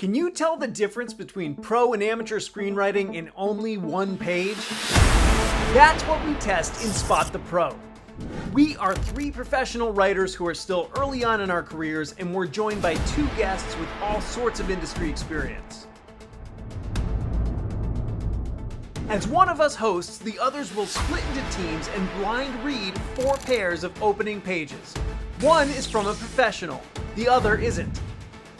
Can you tell the difference between pro and amateur screenwriting in only one page? That's what we test in Spot the Pro. We are three professional writers who are still early on in our careers, and we're joined by two guests with all sorts of industry experience. As one of us hosts, the others will split into teams and blind read 4 pairs of opening pages. One is from a professional, the other isn't.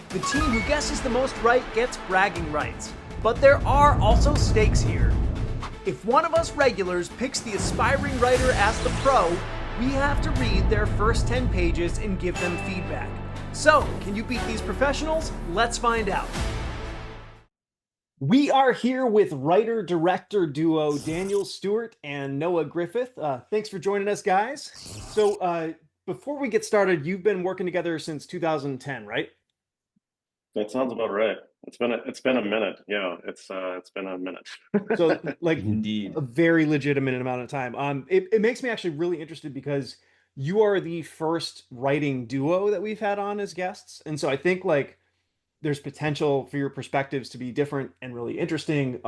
The team who guesses the most right gets bragging rights, but there are also stakes here. If one of us regulars picks the aspiring writer as the pro, we have to read their first 10 pages and give them feedback. So, can you beat these professionals? Let's find out. We are here with writer-director duo Daniel Stewart and Noah Griffith. Thanks for joining us, guys. So, before we get started, you've been working together since 2010, right? That sounds about right. It's been a minute. Yeah, it's been a minute. So, like, Indeed. a very legitimate amount of time. It makes me actually really interested because you are the first writing duo that we've had on as guests, and so I think like there's potential for your perspectives to be different and really interesting.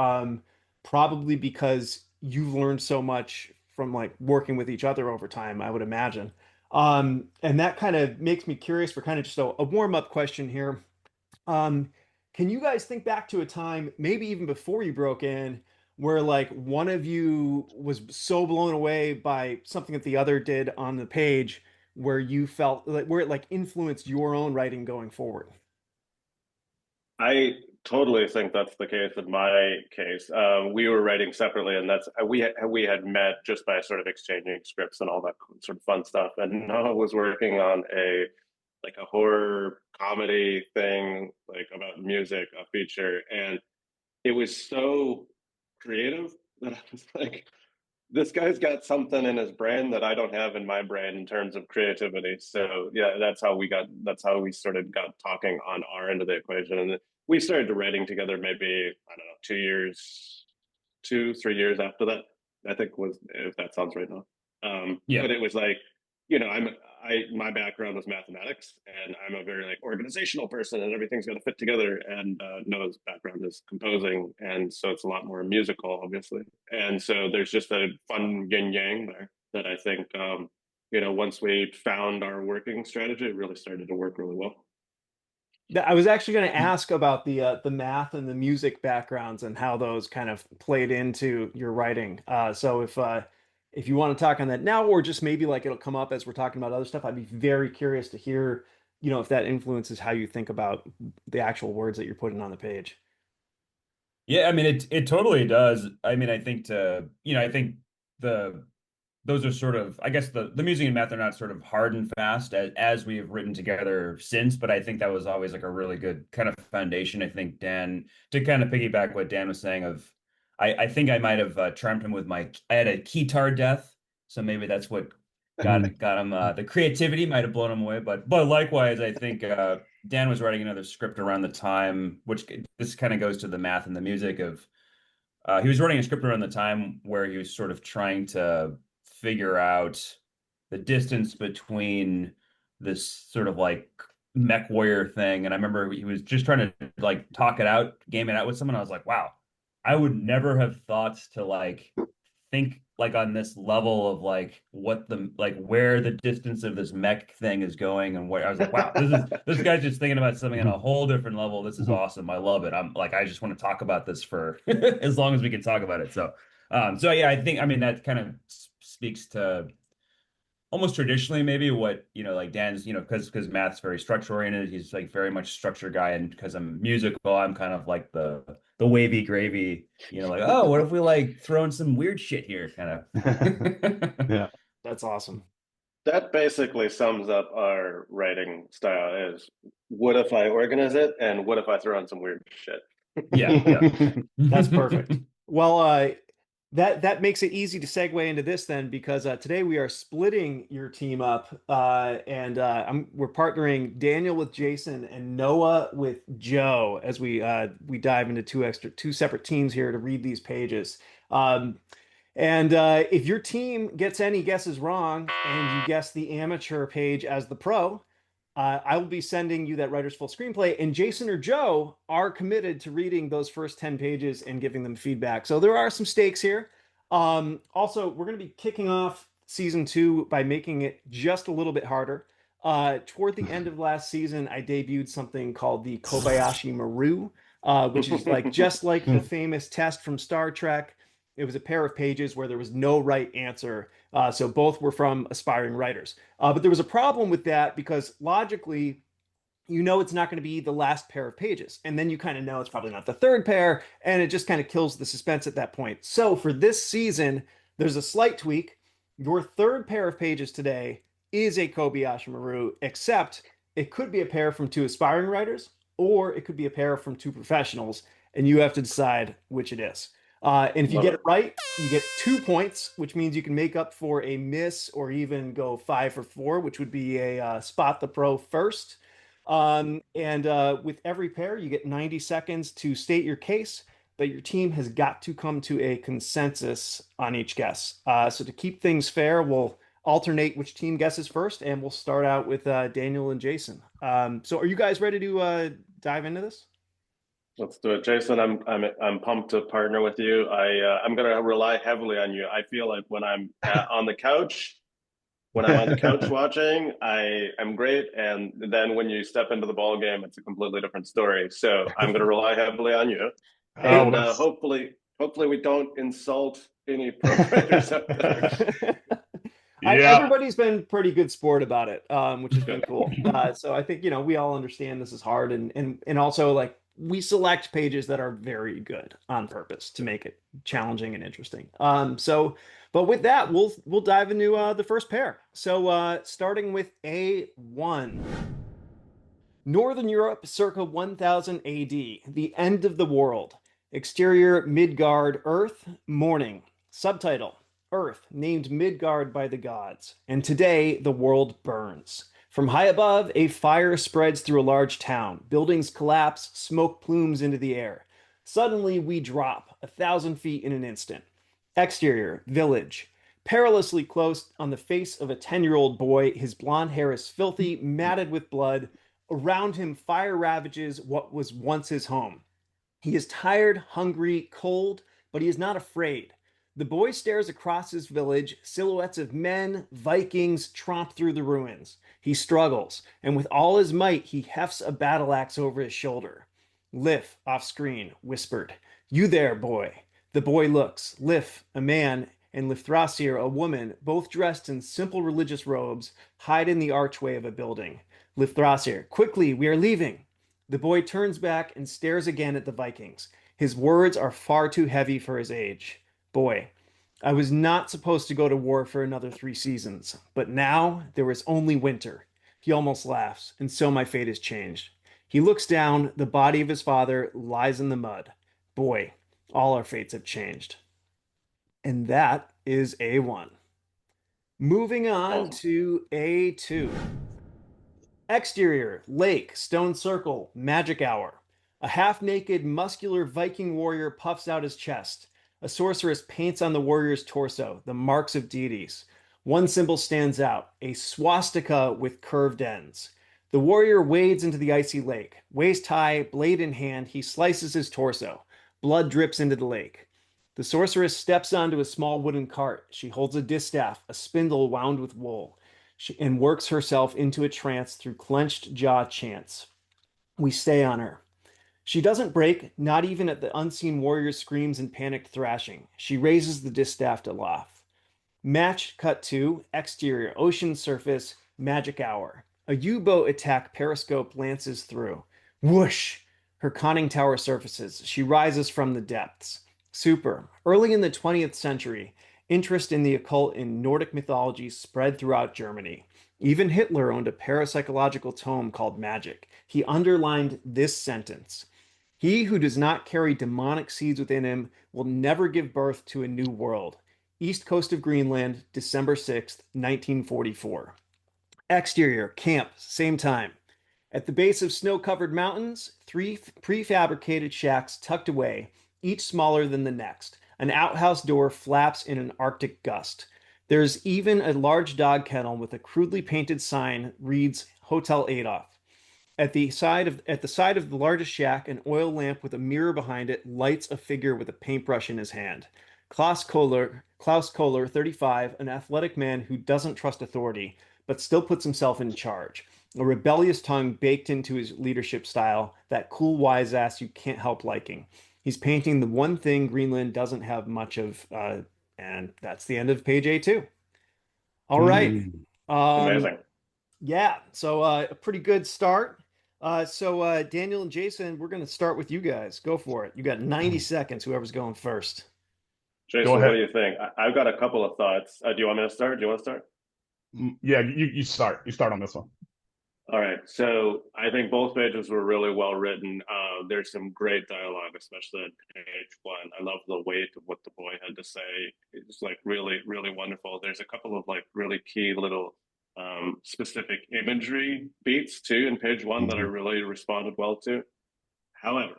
Probably because you've learned so much from like working with each other over time, I would imagine. And that kind of makes me curious for kind of just a warm-up question here. Can you guys think back to a time, maybe even before you broke in, where like one of you was so blown away by something that the other did on the page where you felt like where it like influenced your own writing going forward? I totally think that's the case in my case. We were writing separately, and that's we had met just by sort of exchanging scripts and all that sort of fun stuff. And Noah was working on a horror comedy thing, like about music, a feature, and it was so creative that I was like, this guy's got something in his brain that I don't have in my brain in terms of creativity. So yeah, that's how we started got talking on our end of the equation. And we started writing together maybe, I don't know, 2 years, 3 years after that, I think was, if that sounds right now. Yeah. But it was like, my background was mathematics, and I'm a very like organizational person, and everything's got to fit together. And Noah's background is composing, and so it's a lot more musical, obviously. And so there's just a fun yin yang there that I think, once we found our working strategy, it really started to work really well. I was actually going to ask about the math and the music backgrounds and how those kind of played into your writing. So if you want to talk on that now, or just maybe like it'll come up as we're talking about other stuff, I'd be very curious to hear, if that influences how you think about the actual words that you're putting on the page. Yeah, I mean it totally does. I mean, I think I think the those are sort of, I guess the music and math are not sort of hard and fast as we have written together since, but I think that was always like a really good kind of foundation. I think Dan, to kind of piggyback what Dan was saying of, I think I might have charmed him with I had a keytar death, so maybe that's what got him. The creativity might have blown him away, but likewise, I think Dan was writing another script around the time, which this kind of goes to the math and the music of. He was writing a script around the time where he was sort of trying to figure out the distance between this sort of like mech warrior thing. And I remember he was just trying to like talk it out, game it out with someone. I was like, wow, I would never have thought to like think like on this level of like what the like where the distance of this mech thing is going, and where I was like, wow, this guy's just thinking about something on a whole different level. This is awesome. I love it. I'm like, I just want to talk about this for as long as we can talk about it. So yeah, I mean that kind of speaks to almost traditionally maybe what like Dan's because math's very structure oriented. He's like very much structure guy, and because I'm musical, I'm kind of like the wavy gravy, like, oh, what if we like throw in some weird shit here kind of. Yeah, that's awesome. That basically sums up our writing style is, what if I organize it, and what if I throw in some weird shit? Yeah. That's perfect. Well, that makes it easy to segue into this then, because today we are splitting your team up, and we're partnering Daniel with Jason and Noah with Joe as we dive into two separate teams here to read these pages. And if your team gets any guesses wrong and you guess the amateur page as the pro, I will be sending you that writer's full screenplay, and Jason or Joe are committed to reading those first 10 pages and giving them feedback. So there are some stakes here. Also, we're going to be kicking off season 2 by making it just a little bit harder. Toward the end of last season, I debuted something called the Kobayashi Maru, which is like just like the famous test from Star Trek. It was a pair of pages where there was no right answer. So both were from aspiring writers. But there was a problem with that because logically, you know it's not going to be the last pair of pages. And then you kind of know it's probably not the third pair, and it just kind of kills the suspense at that point. So for this season, there's a slight tweak. Your third pair of pages today is a Kobayashi Maru, except it could be a pair from 2 aspiring writers, or it could be a pair from 2 professionals, and you have to decide which it is. And if you Love get it. it right, you get 2 points, which means you can make up for a miss or even go 5 for 4, which would be a spot the pro first. And with every pair, you get 90 seconds to state your case, but your team has got to come to a consensus on each guess. So to keep things fair, we'll alternate which team guesses first, and we'll start out with Daniel and Jason. So are you guys ready to dive into this? Let's do it, Jason. I'm pumped to partner with you. I'm gonna rely heavily on you. I feel like when on the couch, when I'm on the couch watching, I am great, and then when you step into the ball game, it's a completely different story. So I'm gonna rely heavily on you, Oh, and hopefully we don't insult any pro writers out there. yeah. Everybody's been pretty good sport about it, which has been Good. cool. So I think we all understand this is hard, and also like we select pages that are very good on purpose to make it challenging and interesting. But with that, we'll dive into the first pair. So starting with A1. Northern Europe, circa 1000 AD, the end of the world. Exterior Midgard, Earth, morning. Subtitle Earth, named Midgard by the gods. And today, the world burns. From high above, a fire spreads through a large town. Buildings collapse, smoke plumes into the air. Suddenly, we drop 1,000 feet in an instant. Exterior Village. Perilously close on the face of a 10-year-old boy, his blonde hair is filthy, matted with blood. Around him, fire ravages what was once his home. He is tired, hungry, cold, but he is not afraid. The boy stares across his village. Silhouettes of men, Vikings, tromp through the ruins. He struggles, and with all his might, he hefts a battle axe over his shoulder. Lif, off screen, whispered, "You there, boy." The boy looks. Lif, a man, and Lithrasir, a woman, both dressed in simple religious robes, hide in the archway of a building. Lithrasir, "Quickly, we are leaving." The boy turns back and stares again at the Vikings. His words are far too heavy for his age. Boy, I was not supposed to go to war for another 3 seasons, but now there is only winter. He almost laughs, and so my fate has changed. He looks down. The body of his father lies in the mud. Boy, all our fates have changed. And that is A1. Moving on Awesome. to A2. Exterior, lake, stone circle, magic hour. A half-naked, muscular Viking warrior puffs out his chest. A sorceress paints on the warrior's torso the marks of deities. One symbol stands out, a swastika with curved ends. The warrior wades into the icy lake. Waist high, blade in hand, he slices his torso. Blood drips into the lake. The sorceress steps onto a small wooden cart. She holds a distaff, a spindle wound with wool, and works herself into a trance through clenched jaw chants. We stay on her. She doesn't break, not even at the unseen warrior's screams and panicked thrashing. She raises the distaff aloft. Match cut to exterior, ocean surface, magic hour. A U-boat attack periscope lances through. Whoosh! Her conning tower surfaces. She rises from the depths. Super. Early in the 20th century, interest in the occult in Nordic mythology spread throughout Germany. Even Hitler owned a parapsychological tome called Magic. He underlined this sentence: "He who does not carry demonic seeds within him will never give birth to a new world." East coast of Greenland, December 6th, 1944. Exterior, camp, same time. At the base of snow-covered mountains, 3 prefabricated shacks tucked away, each smaller than the next. An outhouse door flaps in an Arctic gust. There's even a large dog kennel with a crudely painted sign reads Hotel Adolf. At the side of the largest shack, an oil lamp with a mirror behind it lights a figure with a paintbrush in his hand. Klaus Kohler, 35, an athletic man who doesn't trust authority, but still puts himself in charge. A rebellious tongue baked into his leadership style, that cool wise ass you can't help liking. He's painting the one thing Greenland doesn't have much of, and that's the end of page A2. All right. Mm. Um, Amazing. yeah, so a pretty good start. Daniel and Jason, we're going to start with you guys. Go for it. You got 90 seconds, whoever's going first. Go Jason, what ahead. do you think? I've got a couple of thoughts. Do you want me to start? Do you want to start? Yeah, you start. You start on this one. All right. So I think both pages were really well written. There's some great dialogue, especially on page one. I love the weight of what the boy had to say. It's like really, really wonderful. There's a couple of like really key little specific imagery beats too in page one that I Mhm. really responded well to. However,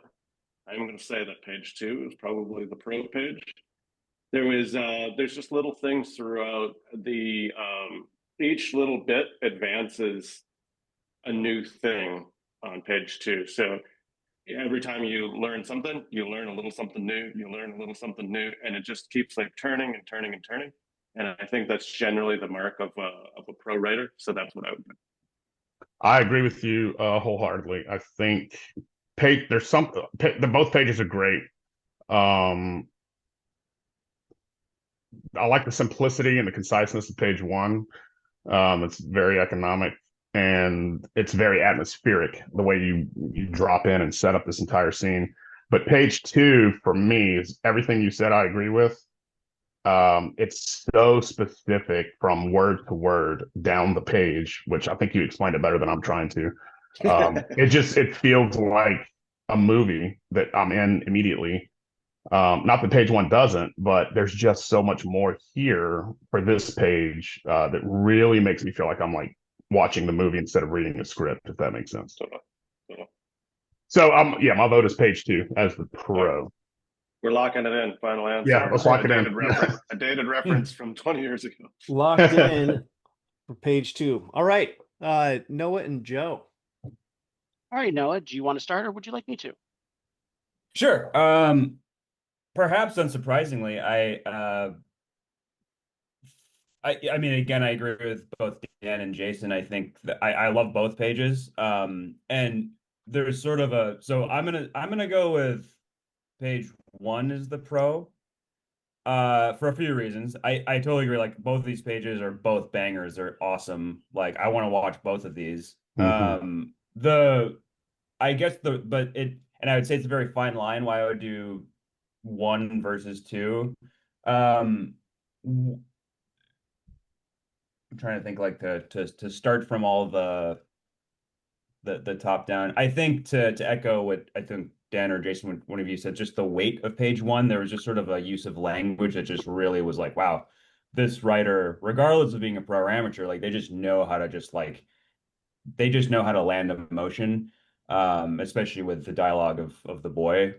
I'm going to say that page two is probably the pro page. There's just little things throughout the each little bit advances a new thing on page two. So every time you learn something, you learn a little something new, you learn a little something new, and it just keeps like turning and turning and turning. And I think that's generally the mark of a pro writer. So that's what I would do. I agree with you wholeheartedly. I think there's some both pages are great. Um, I like the simplicity and the conciseness of page one. It's very economic and it's very atmospheric the way you drop in and set up this entire scene. But page two for me is everything you said. I agree with. It's so specific from word to word down the page, which I think you explained it better than I'm trying to. It feels like a movie that I'm in immediately. Not that page one doesn't, but there's just so much more here for this page that really makes me feel like I'm like watching the movie instead of reading the script, if that makes sense. So yeah, my vote is page two as the pro. We're locking it in. Final answer. Yeah, let's lock it in. A dated reference from 20 years ago. Locked in for page two. All right. Noah and Joe. All right, Noah, do you want to start or would you like me to? Sure. Perhaps unsurprisingly, I mean, again, I agree with both Dan and Jason. I think that I love both pages. And there's sort of so I'm gonna go with page one is the pro. For a few reasons. I totally agree. Like both of these pages are both bangers. They're awesome. Like I want to watch both of these. Mhm. I guess and I would say it's a very fine line why I would do one versus two. Um, I'm trying to think like to start from all the top down. I think to echo what I think Dan or Jason, one of you said, just the weight of page one, there was just sort of a use of language that just really was like, wow, this writer, regardless of being a pro or amateur, like they just know how to they just know how to land emotion, especially with the dialogue of the boy.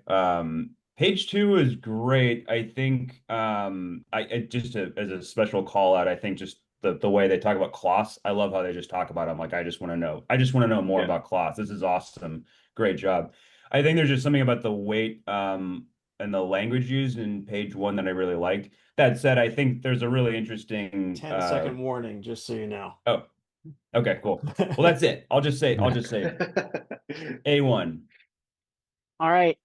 Page two is great. I think as a special call out, I think just the way they talk about Klaus, I love how they just talk about him. Like, I just want to know more about Klaus. This is awesome. Great job. I think there's just something about the weight and the language used in page one that I really liked. That said, I think there's a really interesting 10-second warning, just so you know. Oh, okay, cool. Well, that's it. I'll just say A1. All right.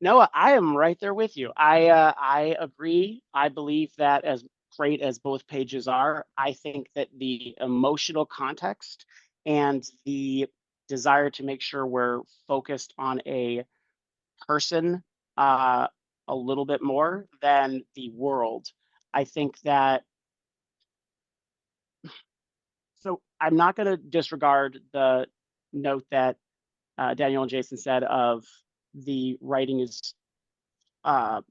Noah, I am right there with you. I agree. I believe that as great as both pages are, I think that the emotional context and the desire to make sure we're focused on a person a little bit more than the world. I think that, so I'm not going to disregard the note that Daniel and Jason said of the writing is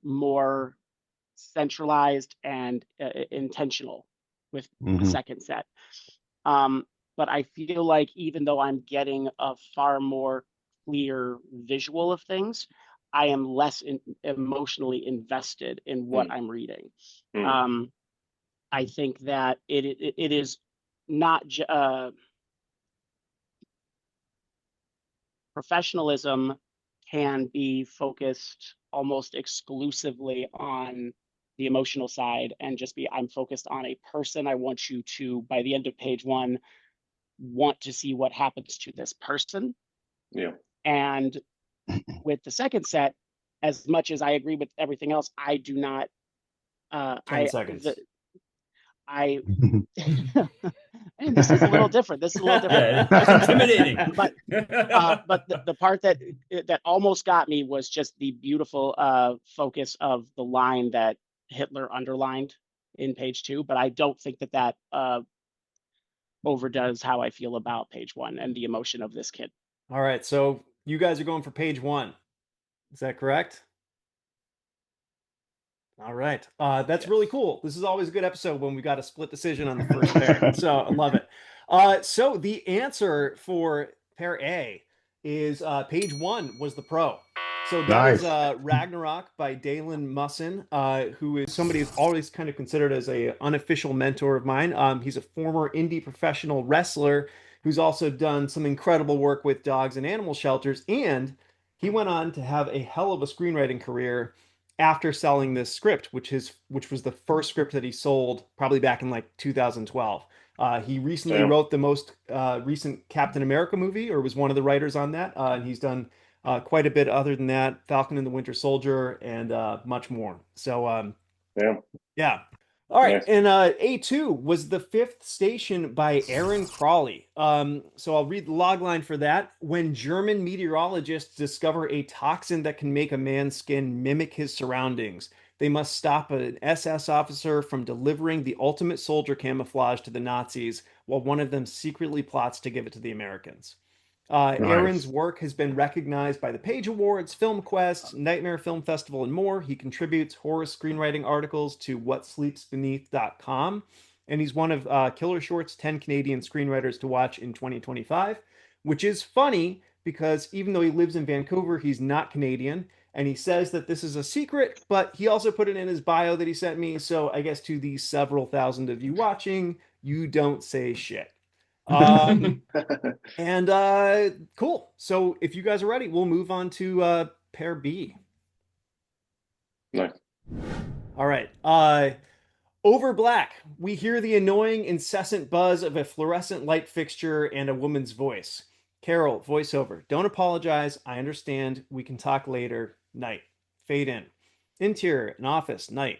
more centralized and intentional with the second set. But I feel like even though I'm getting a far more clear visual of things, I am less emotionally invested in what I'm reading. I think that it is not professionalism can be focused almost exclusively on the emotional side and just be, I'm focused on a person. I want you to, by the end of page one, want to see what happens to this person. Yeah. And with the second set, as much as I agree with everything else, I do not 10 seconds. I and this is a little different. This is a little different. Yeah, it's intimidating. But the part that almost got me was just the beautiful focus of the line that Hitler underlined in page two. But I don't think that overdoes how I feel about page one and the emotion of this kid. All right, so you guys are going for page one. Is that correct? All right. That's really cool. This is always a good episode when we got a split decision on the first pair. So I love it. So the answer for pair A is page one was the pro. So that is Ragnarok by Dalen Musson, who is somebody who's always kind of considered as a unofficial mentor of mine. He's a former indie professional wrestler who's also done some incredible work with dogs and animal shelters. And he went on to have a hell of a screenwriting career after selling this script, which was the first script that he sold probably back in like 2012. He recently wrote the most recent Captain America movie, or was one of the writers on that. And he's done quite a bit other than that, Falcon and the Winter Soldier, and much more. So yeah. All right, nice. And A2 was The Fifth Station by Aaron Crawley. So I'll read the log line for that. When German meteorologists discover a toxin that can make a man's skin mimic his surroundings, they must stop an SS officer from delivering the ultimate soldier camouflage to the Nazis, while one of them secretly plots to give it to the Americans. Nice. Aaron's work has been recognized by the Page Awards, Film Quest, Nightmare Film Festival, and more. He contributes horror screenwriting articles to whatsleepsbeneath.com, and he's one of Killer Short's 10 Canadian screenwriters to watch in 2025, which is funny because even though he lives in Vancouver, he's not Canadian, and he says that this is a secret, but he also put it in his bio that he sent me, so I guess to the several thousand of you watching, you don't say shit. And cool. So if you guys are ready, we'll move on to pair B. Nice. All right. Over black, we hear the annoying, incessant buzz of a fluorescent light fixture and a woman's voice. Carol, voiceover. Don't apologize. I understand. We can talk later. Night. Fade in. Interior, an office. Night.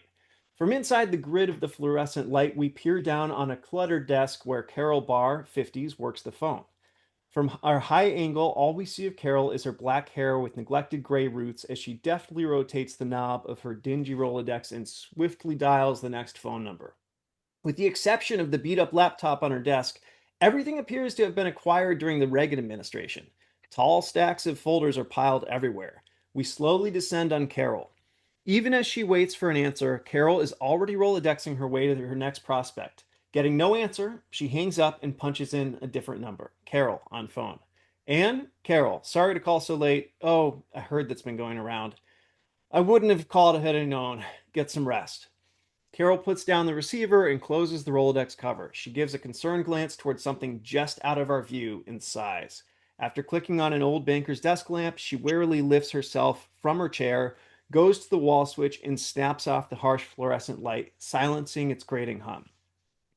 From inside the grid of the fluorescent light, we peer down on a cluttered desk where Carol Barr, 50s, works the phone. From our high angle, all we see of Carol is her black hair with neglected gray roots as she deftly rotates the knob of her dingy Rolodex and swiftly dials the next phone number. With the exception of the beat-up laptop on her desk, everything appears to have been acquired during the Reagan administration. Tall stacks of folders are piled everywhere. We slowly descend on Carol. Even as she waits for an answer, Carol is already Rolodexing her way to her next prospect. Getting no answer, she hangs up and punches in a different number. Carol, on phone. Anne? Carol, sorry to call so late. Oh, I heard that's been going around. I wouldn't have called if I had known. Get some rest. Carol puts down the receiver and closes the Rolodex cover. She gives a concerned glance towards something just out of our view and sighs. After clicking on an old banker's desk lamp, she warily lifts herself from her chair, goes to the wall switch, and snaps off the harsh fluorescent light, silencing its grating hum.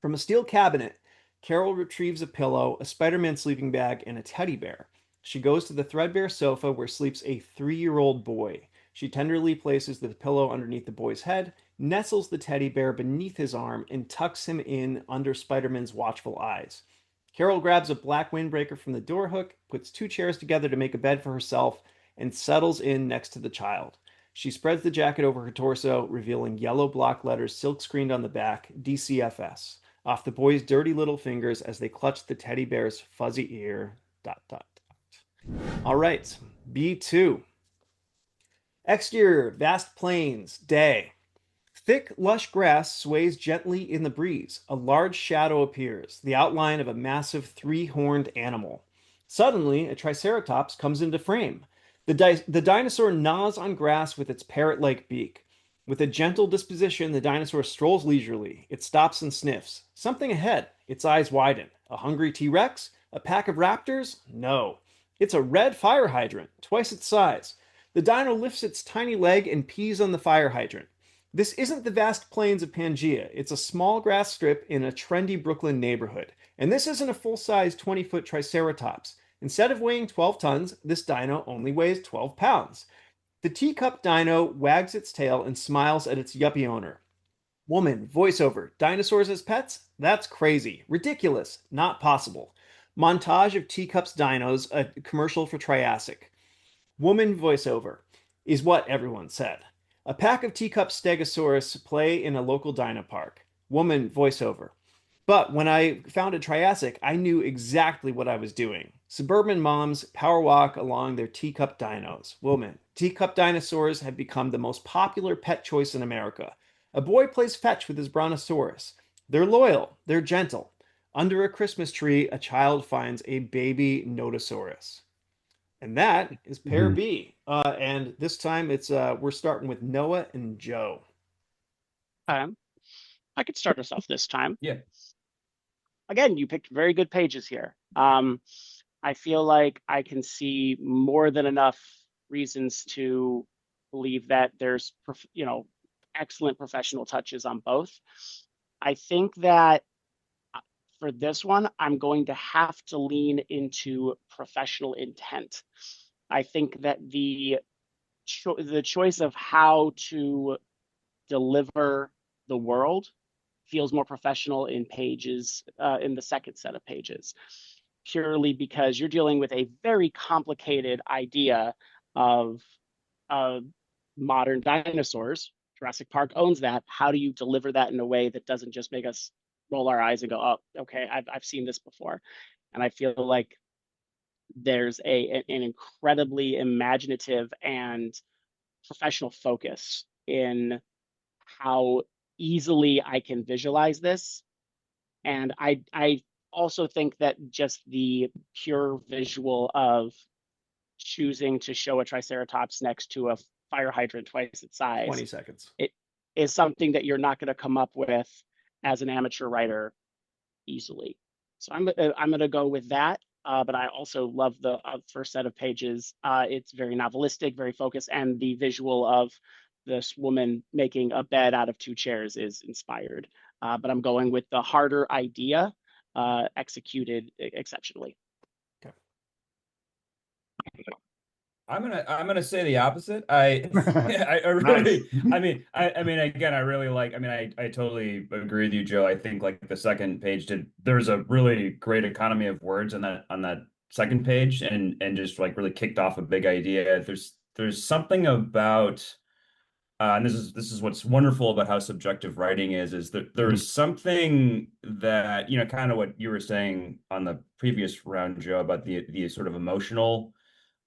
From a steel cabinet, Carol retrieves a pillow, a Spider-Man sleeping bag, and a teddy bear. She goes to the threadbare sofa where sleeps a 3-year-old boy. She tenderly places the pillow underneath the boy's head, nestles the teddy bear beneath his arm, and tucks him in under Spider-Man's watchful eyes. Carol grabs a black windbreaker from the door hook, puts 2 chairs together to make a bed for herself, and settles in next to the child. She spreads the jacket over her torso, revealing yellow block letters silk-screened on the back, DCFS, off the boy's dirty little fingers as they clutch the teddy bear's fuzzy ear, ... All right, B2. Exterior, vast plains, day. Thick, lush grass sways gently in the breeze. A large shadow appears, the outline of a massive 3-horned animal. Suddenly, a triceratops comes into frame. The dinosaur gnaws on grass with its parrot-like beak. With a gentle disposition, the dinosaur strolls leisurely. It stops and sniffs. Something ahead. Its eyes widen. A hungry T-Rex? A pack of raptors? No. It's a red fire hydrant, twice its size. The dino lifts its tiny leg and pees on the fire hydrant. This isn't the vast plains of Pangaea. It's a small grass strip in a trendy Brooklyn neighborhood. And this isn't a full-size 20-foot Triceratops. Instead of weighing 12 tons, this dino only weighs 12 pounds. The teacup dino wags its tail and smiles at its yuppie owner. Woman, voiceover, dinosaurs as pets? That's crazy. Ridiculous. Not possible. Montage of teacups dinos, a commercial for Triassic. Woman voiceover is what everyone said. A pack of teacup stegosaurus play in a local dino park. Woman voiceover. But when I founded Triassic, I knew exactly what I was doing. Suburban moms power walk along their teacup dinos. Woman, teacup dinosaurs have become the most popular pet choice in America. A boy plays fetch with his brontosaurus. They're loyal, they're gentle. Under a Christmas tree, a child finds a baby Notosaurus. And that is pair B. And this time it's we're starting with Noah and Joe. I could start us off this time. Yeah. Again, you picked very good pages here. I feel like I can see more than enough reasons to believe that there's, excellent professional touches on both. I think that for this one, I'm going to have to lean into professional intent. I think that the choice of how to deliver the world feels more professional in pages, in the second set of pages, purely because you're dealing with a very complicated idea of modern dinosaurs. Jurassic Park owns that. How do you deliver that in a way that doesn't just make us roll our eyes and go, oh, okay, I've seen this before. And I feel like there's an incredibly imaginative and professional focus in how easily I can visualize this. And I also think that just the pure visual of choosing to show a Triceratops next to a fire hydrant twice its size, 20 seconds. it is something that you're not going to come up with as an amateur writer easily. So I'm going to go with that. But I also love the first set of pages. It's very novelistic, very focused, and the visual of this woman making a bed out of two chairs is inspired. But I'm going with the harder idea executed exceptionally. Okay. I'm gonna say the opposite. I I really I mean again I really like I totally agree with you, Joe. I think like the second page there's a really great economy of words on that second page and just like really kicked off a big idea. There's something about and this is what's wonderful about how subjective writing is that there's something that, kind of what you were saying on the previous round, Joe, about the sort of emotional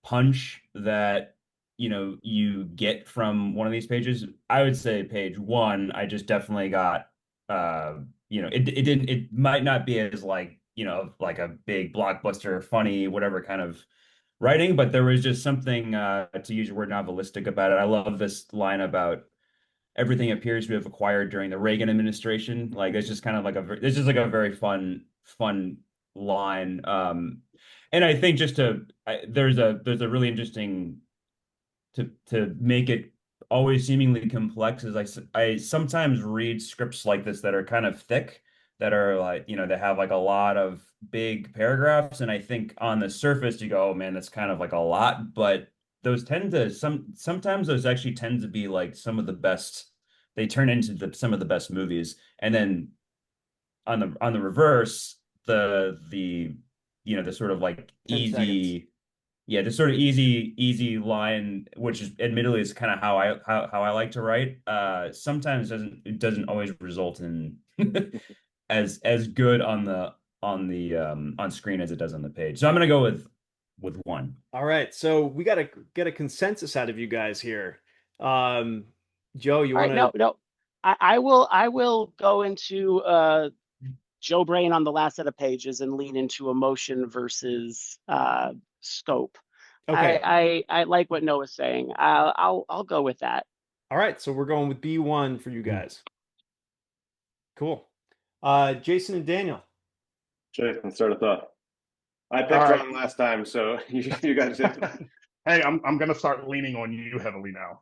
punch that you get from one of these pages. I would say page one, I just definitely got it might not be as like like a big blockbuster funny whatever kind of writing, but there was just something to use your word novelistic about it. I love this line about everything appears to have acquired during the Reagan administration. Like it's just kind of like it's just like a very fun line. And I think there's a really interesting to make it always seemingly complex is I sometimes read scripts like this that are kind of thick, that are like, they have like a lot of big paragraphs. And I think on the surface you go, oh man, that's kind of like a lot, but those tend to sometimes those actually tend to be like some of the best, they turn into some of the best movies. And then on the reverse, the the sort of like 10 seconds. the sort of easy line, which is admittedly is kind of how I like to write. Sometimes doesn't always result in as good on screen as it does on the page. So I'm gonna go with one. All right, so we got to get a consensus out of you guys here. Joe, you want to? No. I will go into Joe Brain on the last set of pages and lean into emotion versus scope. Okay. I like what Noah's saying. I'll go with that. All right, so we're going with B1 for you guys. Cool. Jason and Daniel. Jason, start us off. I All picked right. wrong last time, so you guys did. Hey, I'm gonna start leaning on you heavily now.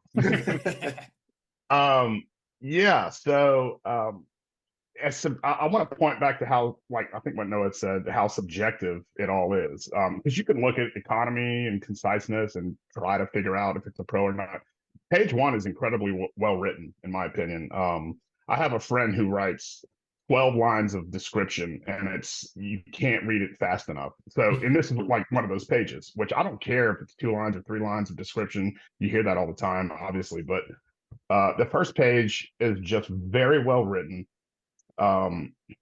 Um, yeah. So, I want to point back to how, like, I think what Noah said, how subjective it all is. Because you can look at economy and conciseness and try to figure out if it's a pro or not. Page one is incredibly well written, in my opinion. I have a friend who writes 12 lines of description, and you can't read it fast enough. So, and this is like one of those pages, which I don't care if it's 2 lines or 3 lines of description. You hear that all the time, obviously, but the first page is just very well written,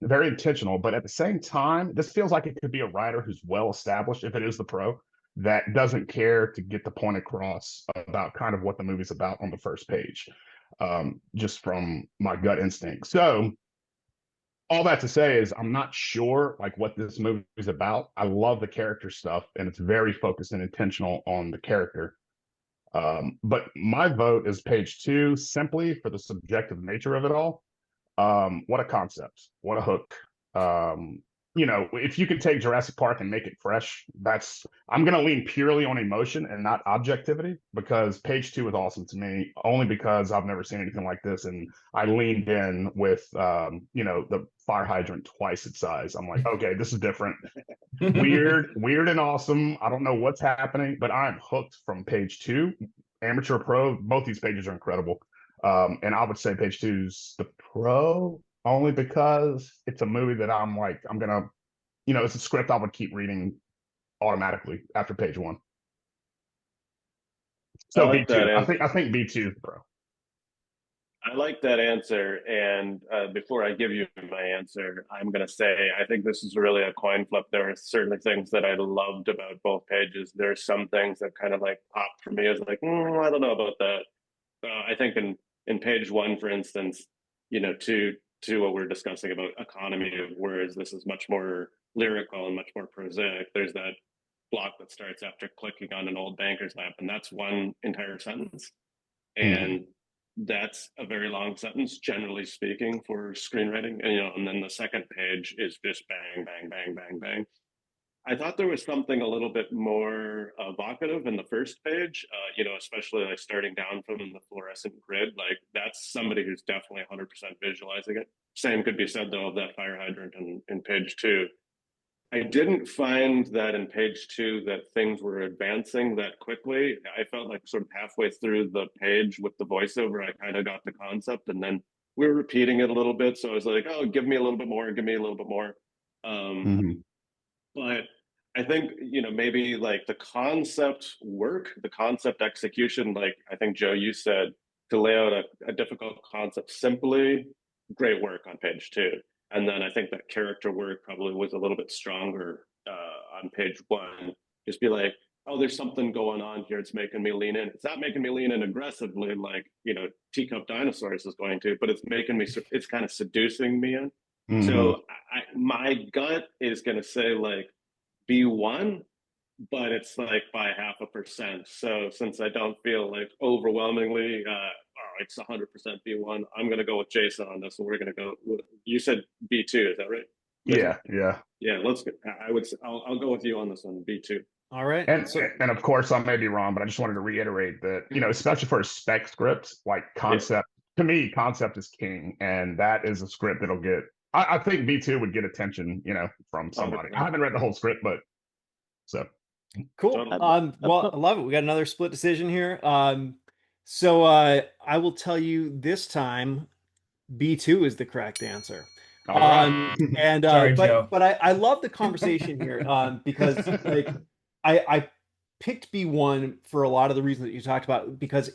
very intentional, but at the same time, this feels like it could be a writer who's well established, if it is the pro, that doesn't care to get the point across about kind of what the movie's about on the first page, just from my gut instinct. So, all that to say is I'm not sure like what this movie is about. I love the character stuff, and it's very focused and intentional on the character. But my vote is page two, simply for the subjective nature of it all. What a concept, what a hook. Um, if you can take Jurassic Park and make it fresh, I'm gonna lean purely on emotion and not objectivity, because page two is awesome to me, only because I've never seen anything like this. And I leaned in with the fire hydrant twice its size. I'm like, okay, this is different. Weird and awesome. I don't know what's happening, but I'm hooked from page two. Amateur pro, both these pages are incredible. And I would say page two's the pro, only because it's a movie that I'm gonna, it's a script I would keep reading automatically after page one. I So like that B2. answer. I think B2 is the pro. I like that answer. And before I give you my answer, I'm going to say I think this is really a coin flip. There are certainly things that I loved about both pages. There are some things that kind of like popped for me as like, I don't know about that. I think in page one, for instance, to what we're discussing about economy of words, this is much more lyrical and much more prosaic. There's that block that starts after clicking on an old banker's lamp, and that's one entire sentence. Mhm. And that's a very long sentence, generally speaking, for screenwriting. And then the second page is just bang, bang, bang, bang, bang. I thought there was something a little bit more evocative in the first page, especially like starting down from the fluorescent grid. Like that's somebody who's definitely 100% visualizing it. Same could be said though of that fire hydrant in page two. I didn't find that in page two that things were advancing that quickly. I felt like sort of halfway through the page with the voiceover, I kind of got the concept, and then we were repeating it a little bit. So I was like, oh, give me a little bit more, give me a little bit more. Mhm. But I think, maybe like the concept work, the concept execution, like I think Joe, you said, to lay out a difficult concept simply, great work on page two. And then I think that character work probably was a little bit stronger on page one. Just be like, oh, there's something going on here. It's making me lean in. It's not making me lean in aggressively like, Teacup Dinosaurs is going to, but it's kind of seducing me in. Mhm. So my gut is going to say like B1, but it's like by 0.5%. So since I don't feel like overwhelmingly, it's 100% B1, I'm going to go with Jason on this. And we're going to go with, you said B2, is that right, Jason? Yeah. Yeah, let's go. I'll go with you on this one, B2. All right. And So and of course I may be wrong, but I just wanted to reiterate that, especially for a spec script, like Yeah. concept, to me, concept is king. And that is a script that'll get, I think B2 would get attention, from somebody. I 100%. haven't read the whole script, but so cool. Totally. Well, I love it. We got another split decision here. So I will tell you this time B2 is the correct answer. all right. And Sorry, but Joe. but I love the conversation here because like I picked B1 for a lot of the reasons that you talked about, because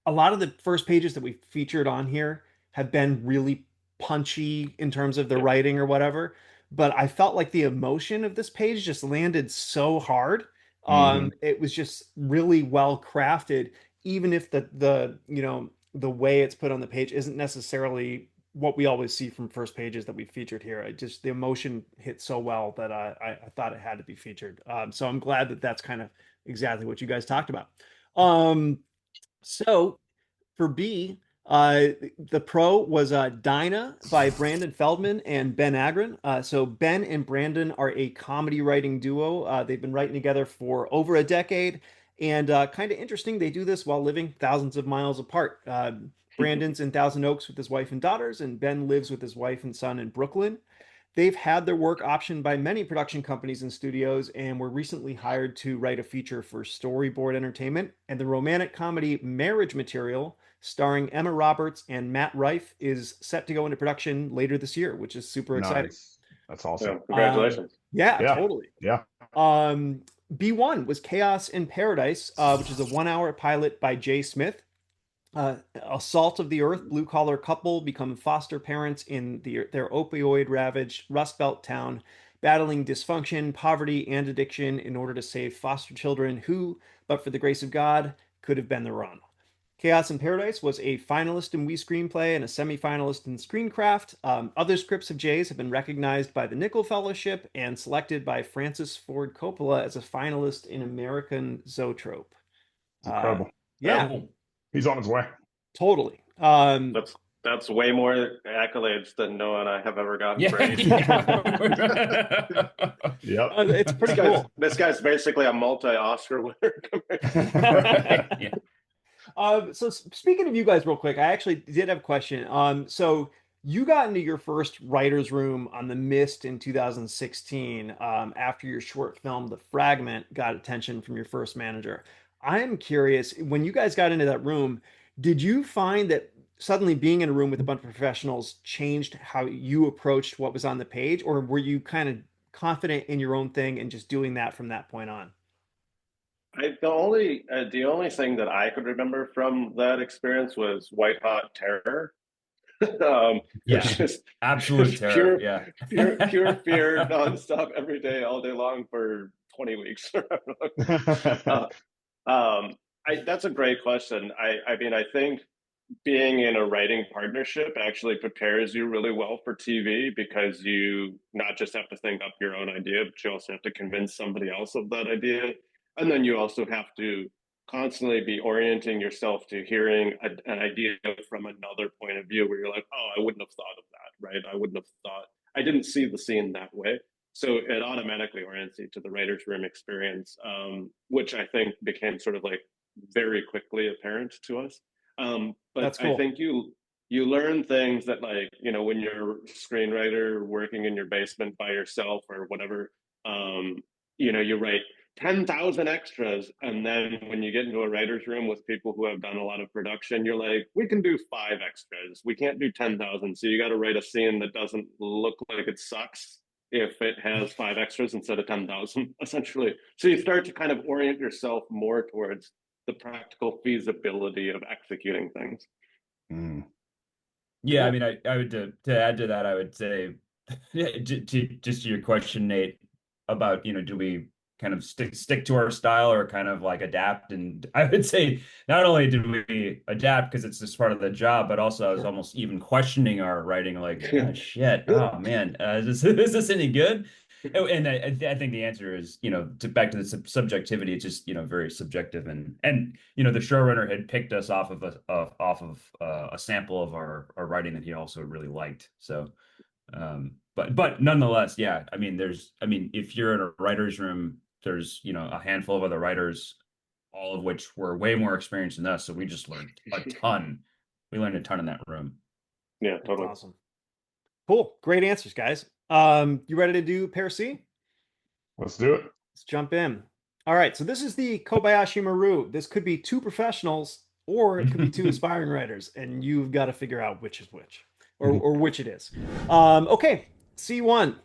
a lot of the first pages that we featured on here have been really punchy in terms of the Yeah. writing or whatever. But I felt like the emotion of this page just landed so hard. Mhm. It was just really well crafted, even if the way it's put on the page isn't necessarily what we always see from first pages that we featured here. The emotion hit so well that I thought it had to be featured. So I'm glad that that's kind of exactly what you guys talked about. So for B, The pro was Dinah by Brandon Feldman and Ben Agron. So Ben and Brandon are a comedy writing duo. They've been writing together for over a decade, and kind of interesting. They do this while living thousands of miles apart. Brandon's in Thousand Oaks with his wife and daughters, and Ben lives with his wife and son in Brooklyn. They've had their work optioned by many production companies and studios, and were recently hired to write a feature for Storyboard Entertainment. And the romantic comedy Marriage Material, starring Emma Roberts and Matt Rife, is set to go into production later this year, which is super exciting. Nice. That's awesome. Congratulations. Yeah, Yeah. totally. Yeah. B1 was Chaos in Paradise, which is a 1 hour pilot by Jay Smith. A salt of the earth blue collar couple become foster parents in their opioid ravaged Rust Belt town, battling dysfunction, poverty, and addiction in order to save foster children who, but for the grace of God, could have been their own. Chaos in Paradise was a finalist in We Screenplay and a semi-finalist in Screencraft. Other scripts of Jay's have been recognized by the Nickel Fellowship and selected by Francis Ford Coppola as a finalist in American Zoetrope. Incredible. Yeah, Cool. He's on his way. totally. That's way more accolades than Noah and I have ever gotten. Yeah. For anything. Yep. It's pretty cool. This guy's basically a multi-Oscar winner. Yeah. So speaking of you guys real quick, I actually did have a question. So you got into your first writer's room on The Mist in 2016, after your short film, The Fragment, got attention from your first manager. I am curious, when you guys got into that room, did you find that suddenly being in a room with a bunch of professionals changed how you approached what was on the page, or were you kind of confident in your own thing and just doing that from that point on? The only thing that I could remember from that experience was White Hot Terror. Yeah. Just Absolute terror. Yeah. pure fear nonstop every day, all day long for 20 weeks. That's a great question. I mean, I think being in a writing partnership actually prepares you really well for TV, because you not just have to think up your own idea, but you also have to convince somebody else of that idea. And then you also have to constantly be orienting yourself to hearing an idea from another point of view, where you're like, oh, I wouldn't have thought of that, right? I wouldn't have thought, I didn't see the scene that way. So it automatically orients you to the writer's room experience, which I think became sort of like very quickly apparent to us. But That's cool. I think you learn things that, like, when you're a screenwriter working in your basement by yourself or whatever, you write 10,000 extras, and then when you get into a writer's room with people who have done a lot of production, you're like, we can do 5 extras, we can't do 10,000. So you got to write a scene that doesn't look like it sucks if it has 5 extras instead of 10,000, essentially. So you start to kind of orient yourself more towards the practical feasibility of executing things. Mm. Yeah, I mean, I would to add to that, I would say, just to your question, Nate, about, do we kind of stick to our style or kind of like adapt? And I would say not only did we adapt because it's just part of the job, but also I was almost even questioning our writing, like, oh, shit, oh man, is this any good? And I think the answer is, back to the subjectivity. It's just, very subjective, and the showrunner had picked us off of a sample of our writing that he also really liked. So, but nonetheless, yeah. I mean, if you're in a writer's room, there's a handful of other writers, all of which were way more experienced than us. So we just learned a ton. We learned a ton in that room. Yeah, totally. That's awesome. Cool. Great answers, guys. You ready to do pair C? Let's do it. Let's jump in. All right. So this is the Kobayashi Maru. This could be 2 professionals, or it could be 2 aspiring writers, and you've got to figure out which is which, or which it is. Okay. C1.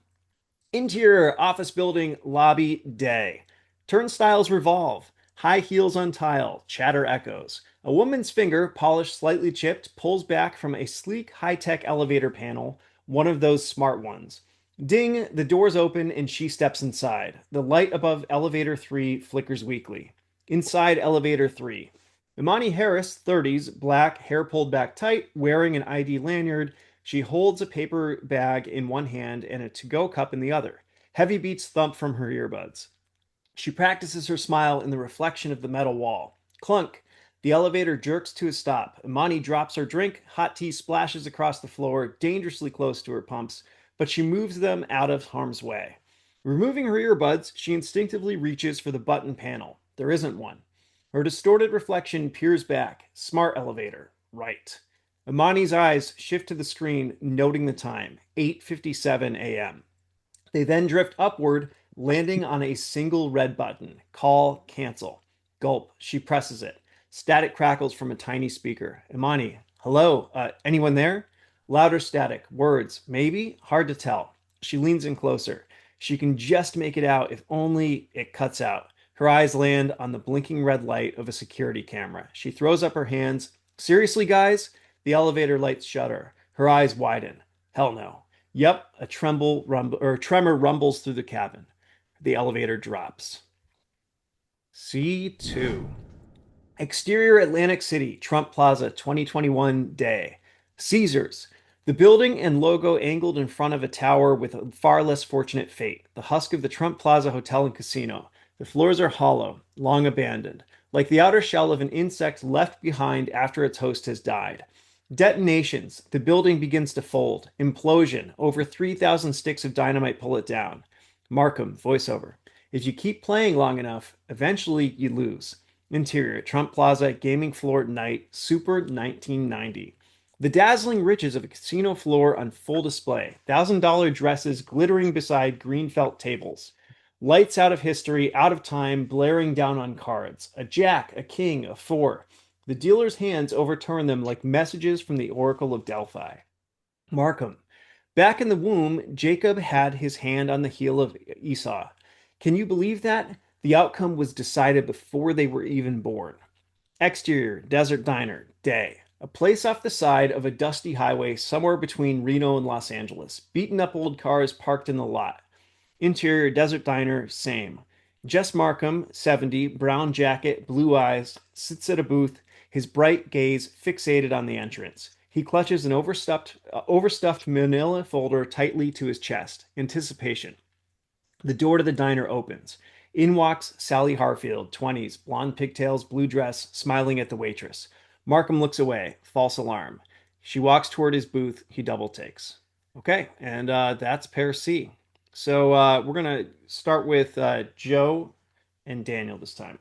Interior office building lobby day. Turnstiles revolve. High heels on tile. Chatter echoes. A woman's finger, polished slightly chipped, pulls back from a sleek high-tech elevator panel, one of those smart ones. Ding, the doors open and she steps inside. The light above elevator 3 flickers weakly. Inside elevator 3. Imani Harris, 30s, black, hair pulled back tight, wearing an ID lanyard. She holds a paper bag in one hand and a to-go cup in the other. Heavy beats thump from her earbuds. She practices her smile in the reflection of the metal wall. Clunk. The elevator jerks to a stop. Imani drops her drink. Hot tea splashes across the floor, dangerously close to her pumps, but she moves them out of harm's way. Removing her earbuds, she instinctively reaches for the button panel. There isn't one. Her distorted reflection peers back. Smart elevator. Right. Imani's eyes shift to the screen, noting the time, 8:57 a.m. They then drift upward, landing on a single red button. Call cancel. Gulp. She presses it. Static crackles from a tiny speaker. Imani, hello? Anyone there? Louder static. Words. Maybe? Hard to tell. She leans in closer. She can just make it out if only it cuts out. Her eyes land on the blinking red light of a security camera. She throws up her hands. Seriously, guys? The elevator lights shudder. Her eyes widen. Hell no. Yep, a tremor rumbles through the cabin. The elevator drops. C2. Exterior Atlantic City, Trump Plaza, 2021 day. Caesars. The building and logo angled in front of a tower with a far less fortunate fate. The husk of the Trump Plaza Hotel and Casino. The floors are hollow, long abandoned, like the outer shell of an insect left behind after its host has died. Detonations. The building begins to fold. Implosion. Over 3,000 sticks of dynamite pull it down. Markham, voiceover. If you keep playing long enough, eventually you lose. Interior, Trump Plaza, gaming floor at night, Super 1990. The dazzling riches of a casino floor on full display. $1,000 dresses glittering beside green felt tables. Lights out of history, out of time, blaring down on cards. A jack, a king, a four. The dealer's hands overturn them like messages from the Oracle of Delphi. Markham. Back in the womb, Jacob had his hand on the heel of Esau. Can you believe that? The outcome was decided before they were even born. Exterior, Desert Diner, day. A place off the side of a dusty highway somewhere between Reno and Los Angeles. Beaten up old cars parked in the lot. Interior, Desert Diner, same. Jess Markham, 70, brown jacket, blue eyes, sits at a booth, his bright gaze fixated on the entrance. He clutches an overstuffed manila folder tightly to his chest. Anticipation. The door to the diner opens. In walks Sally Harfield, 20s, blonde pigtails, blue dress, smiling at the waitress. Markham looks away. False alarm. She walks toward his booth. He double takes. Okay, and that's pair C. So we're going to start with Joe and Daniel this time.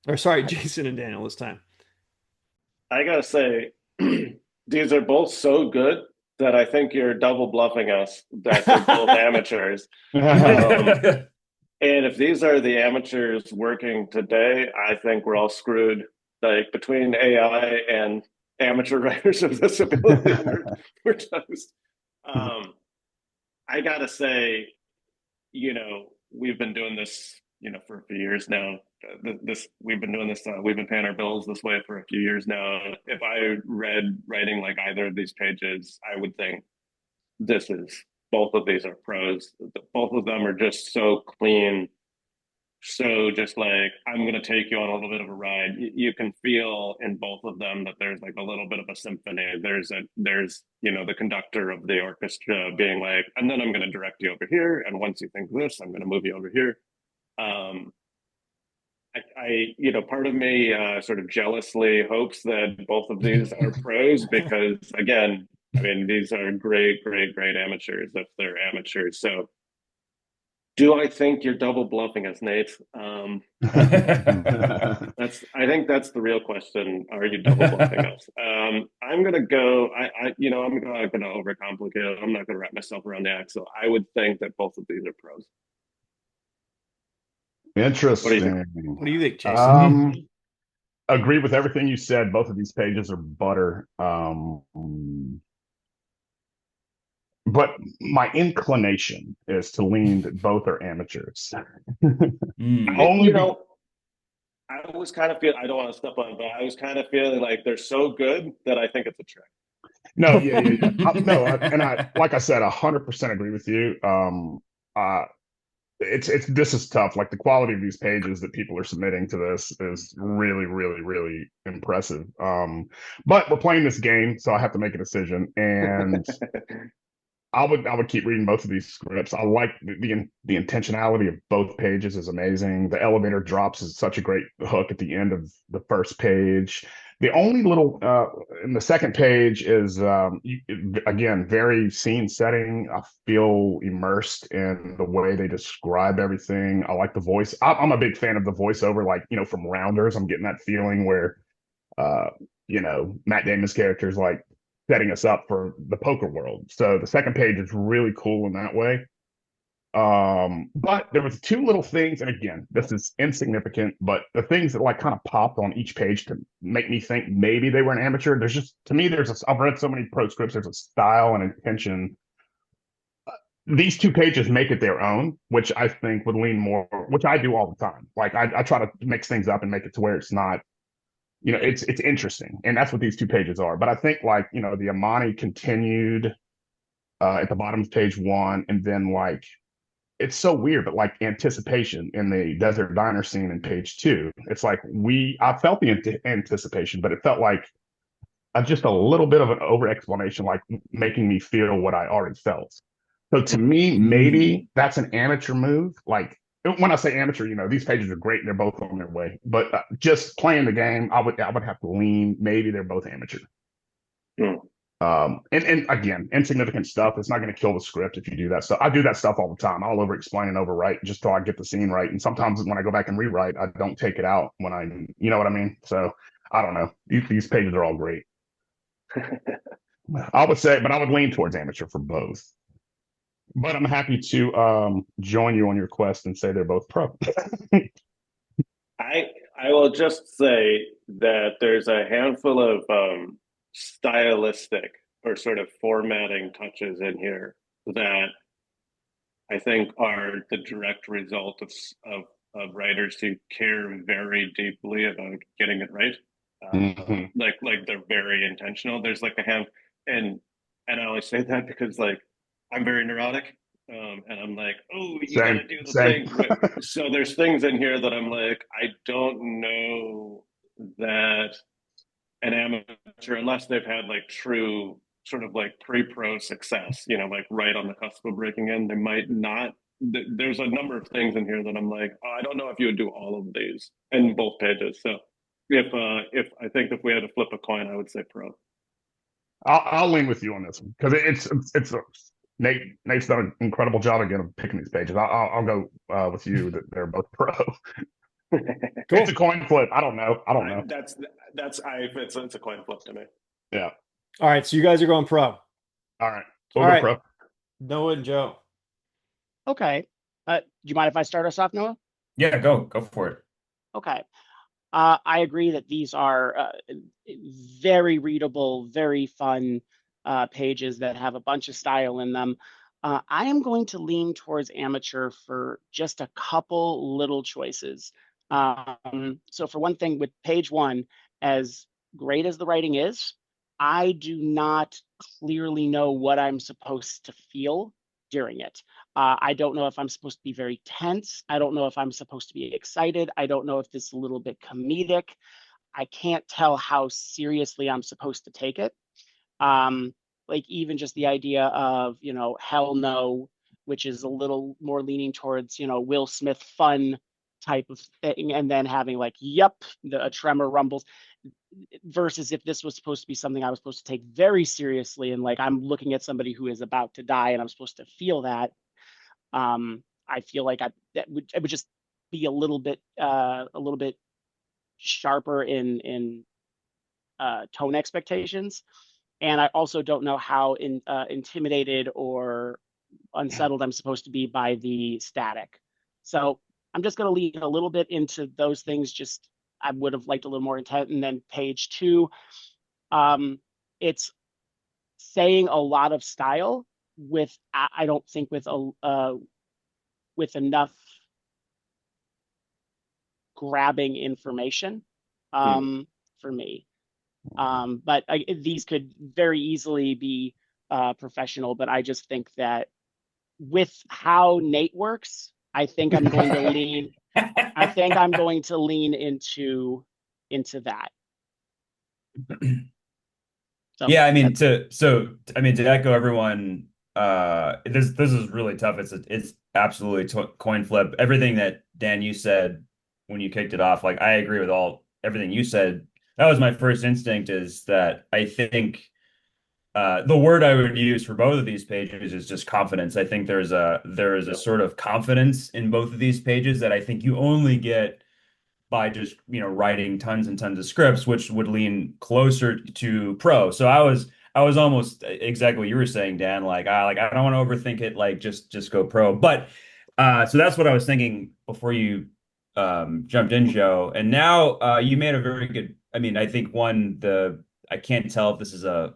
Or sorry, Jason and Daniel this time. I gotta say, these are both so good that I think you're double bluffing us that they're both amateurs. And if these are the amateurs working today, I think we're all screwed. Like between AI and amateur writers with disability, we're toast. I gotta say, we've been doing this, for a few years now. We've been doing this. We've been paying our bills this way for a few years now. If I read writing like either of these pages, I would think both of these are pros. Both of them are just so clean. So just like, I'm going to take you on a little bit of a ride. You can feel in both of them that there's like a little bit of a symphony. There's the conductor of the orchestra being like, and then I'm going to direct you over here. And once you think this, I'm going to move you over here. Part of me sort of jealously hopes that both of these are pros because, again, I mean, these are great, great, great amateurs if they're amateurs. So do I think you're double bluffing us, Nate? I think that's the real question. Are you double bluffing us? I'm gonna go. I'm not gonna overcomplicate it. I'm not gonna wrap myself around the axle. I would think that both of these are pros. Interesting. What do you think, Jason? Agree with everything you said. Both of these pages are butter. But my inclination is to lean that both are amateurs. I was kind of feeling, I don't want to step on, but I was kind of feeling like they're so good that I think it's a trick. No, yeah. And like I said, 100% agree with you. This is tough. Like the quality of these pages that people are submitting to this is really, really, really impressive. But we're playing this game, so I have to make a decision. And I would keep reading both of these scripts. I like the intentionality of both pages is amazing. The elevator drops is such a great hook at the end of the first page. The only little in the second page is again very scene setting. I feel immersed in the way they describe everything. I like the voice. I'm a big fan of the voiceover, like from Rounders. I'm getting that feeling where uh, Matt Damon's character is like setting us up for the poker world. So the second page is really cool in that way. But there was two little things, and again, this is insignificant, but the things that like kind of popped on each page to make me think maybe they were an amateur. There's just to me, I've read so many pro scripts, there's a style and intention. These two pages make it their own, which I think would lean more, which I do all the time. Like I try to mix things up and make it to where it's not it's interesting, and that's what these two pages are. But I think like the Amani continued at the bottom of page one, and then like it's so weird, but like anticipation in the desert diner scene in page two, it's like I felt the anticipation, but it felt like just a little bit of an over explanation, like making me feel what I already felt. So to me, maybe that's an amateur move. Like when I say amateur, these pages are great and they're both on their way. But just playing the game, I would have to lean. Maybe they're both amateur. Hmm. And again, insignificant stuff. It's not going to kill the script if you do that stuff. I do that stuff all the time. I'll over explain and overwrite just till I get the scene right. And sometimes when I go back and rewrite, I don't take it out when you know what I mean? So I don't know. These pages are all great. I would say, but I would lean towards amateur for both. But I'm happy to join you on your quest and say they're both pro. I will just say that there's a handful of stylistic or sort of formatting touches in here that I think are the direct result of writers who care very deeply about getting it right. Like they're very intentional. There's like a hand, and I always say that because like I'm very neurotic, and I'm like, oh, you gotta do the same. thing. So there's things in here that I'm like, I don't know that an amateur, unless they've had like true sort of like pre-pro success, like right on the cusp of breaking in, they might not. There's a number of things in here that I'm like, oh, I don't know if you would do all of these in both pages. So if I think if we had to flip a coin, I would say pro. I'll lean with you on this one because it's Nate's done an incredible job again of picking these pages. I'll go with you that they're both pro. Cool. It's a coin flip. I don't know. It's a coin flip to me. Yeah. All right, so you guys are going pro. All right. All right. Pro. Noah and Joe. Okay. Do you mind if I start us off, Noah? Yeah, go for it. Okay. I agree that these are very readable, very fun pages that have a bunch of style in them. I am going to lean towards amateur for just a couple little choices. So for one thing, with page one, as great as the writing is, I do not clearly know what I'm supposed to feel during it. I don't know if I'm supposed to be very tense. I don't know if I'm supposed to be excited. I don't know if this is a little bit comedic. I can't tell how seriously I'm supposed to take it. Like even just the idea of, hell no, which is a little more leaning towards, Will Smith fun type of thing. And then having like, yep, a tremor rumbles versus if this was supposed to be something I was supposed to take very seriously. And like, I'm looking at somebody who is about to die and I'm supposed to feel that. I feel like it would just be a little bit sharper in tone expectations. And I also don't know how intimidated or unsettled I'm supposed to be by the static. So I'm just going to lean a little bit into those things. Just I would have liked a little more intent. And then page two, it's saying a lot of style with I don't think with enough grabbing information for me. But these could very easily be professional, but I just think that with how Nate works, I think I'm going to lean. I think I'm going to lean into that. So, yeah, I mean, to echo everyone this is really tough. It's absolutely coin flip. Everything that Dan you said when you kicked it off, like I agree with everything you said. That was my first instinct, is that I think the word I would use for both of these pages is just confidence. I think there is a sort of confidence in both of these pages that I think you only get by just, writing tons and tons of scripts, which would lean closer to pro. So I was almost exactly what you were saying, Dan. I don't want to overthink it. Like just go pro. But so that's what I was thinking before you jumped in, Joe. And now you made a very good. I mean, I think I can't tell if this is a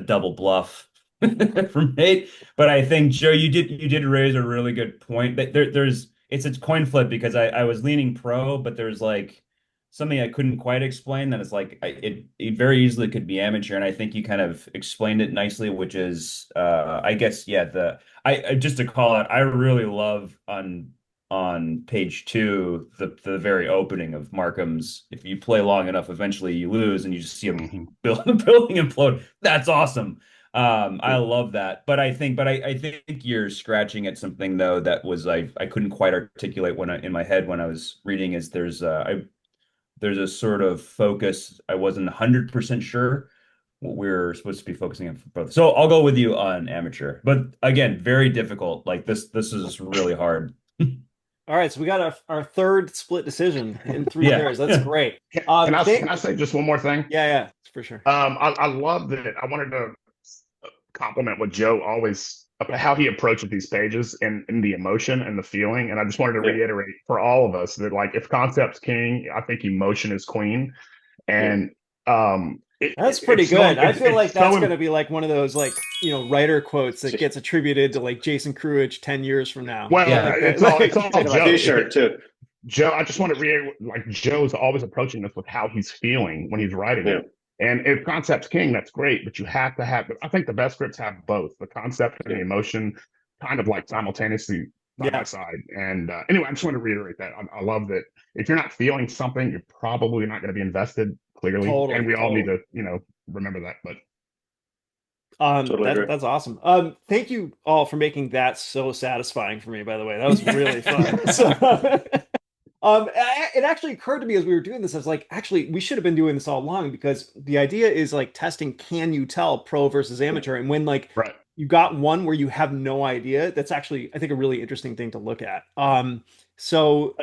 double bluff from Nate, but I think Joe, you did raise a really good point. That there's it's a coin flip, because I was leaning pro, but there's like something I couldn't quite explain, that it's like it very easily could be amateur, and I think you kind of explained it nicely, which is I guess, yeah, I just to call out, I really love on page 2 the very opening of Markham's "If you play long enough, eventually you lose," and you just see him building implode. That's awesome. I love that, but I think you're scratching at something, though, that was I couldn't quite articulate in my head when I was reading. Is there's a sort of focus. I wasn't 100% sure what we're supposed to be focusing on for both. So I'll go with you on amateur, but again, very difficult. Like this is really hard. All right, so we got our third split decision in 3 Yeah. pairs. That's great. Can I say just one more thing? Yeah, for sure. I love that. I wanted to compliment what Joe always, how he approaches these pages, and the emotion and the feeling. And I just wanted to reiterate for all of us that, like, if concept's king, I think emotion is queen. And that's pretty good. I feel like that's going to be like one of those, like, writer quotes that gets attributed to like Jason Cruich 10 years from now. Well, yeah, it's all Joe. T-shirt too. Joe, I just want to reiterate, like, Joe's always approaching this with how he's feeling when he's writing it. And if concept's king, that's great, but you have to have, I think the best scripts have both the concept and the emotion kind of like simultaneously side by side. And anyway, I just want to reiterate that. I love that if you're not feeling something, you're probably not going to be invested, clearly. And we all need to, remember that. But that's awesome. Thank you all for making that so satisfying for me, by the way. That was really fun. It actually occurred to me as we were doing this, I was like, actually, we should have been doing this all along, because the idea is like testing, can you tell pro versus amateur? And when you got one where you have no idea, that's actually, I think, a really interesting thing to look at. So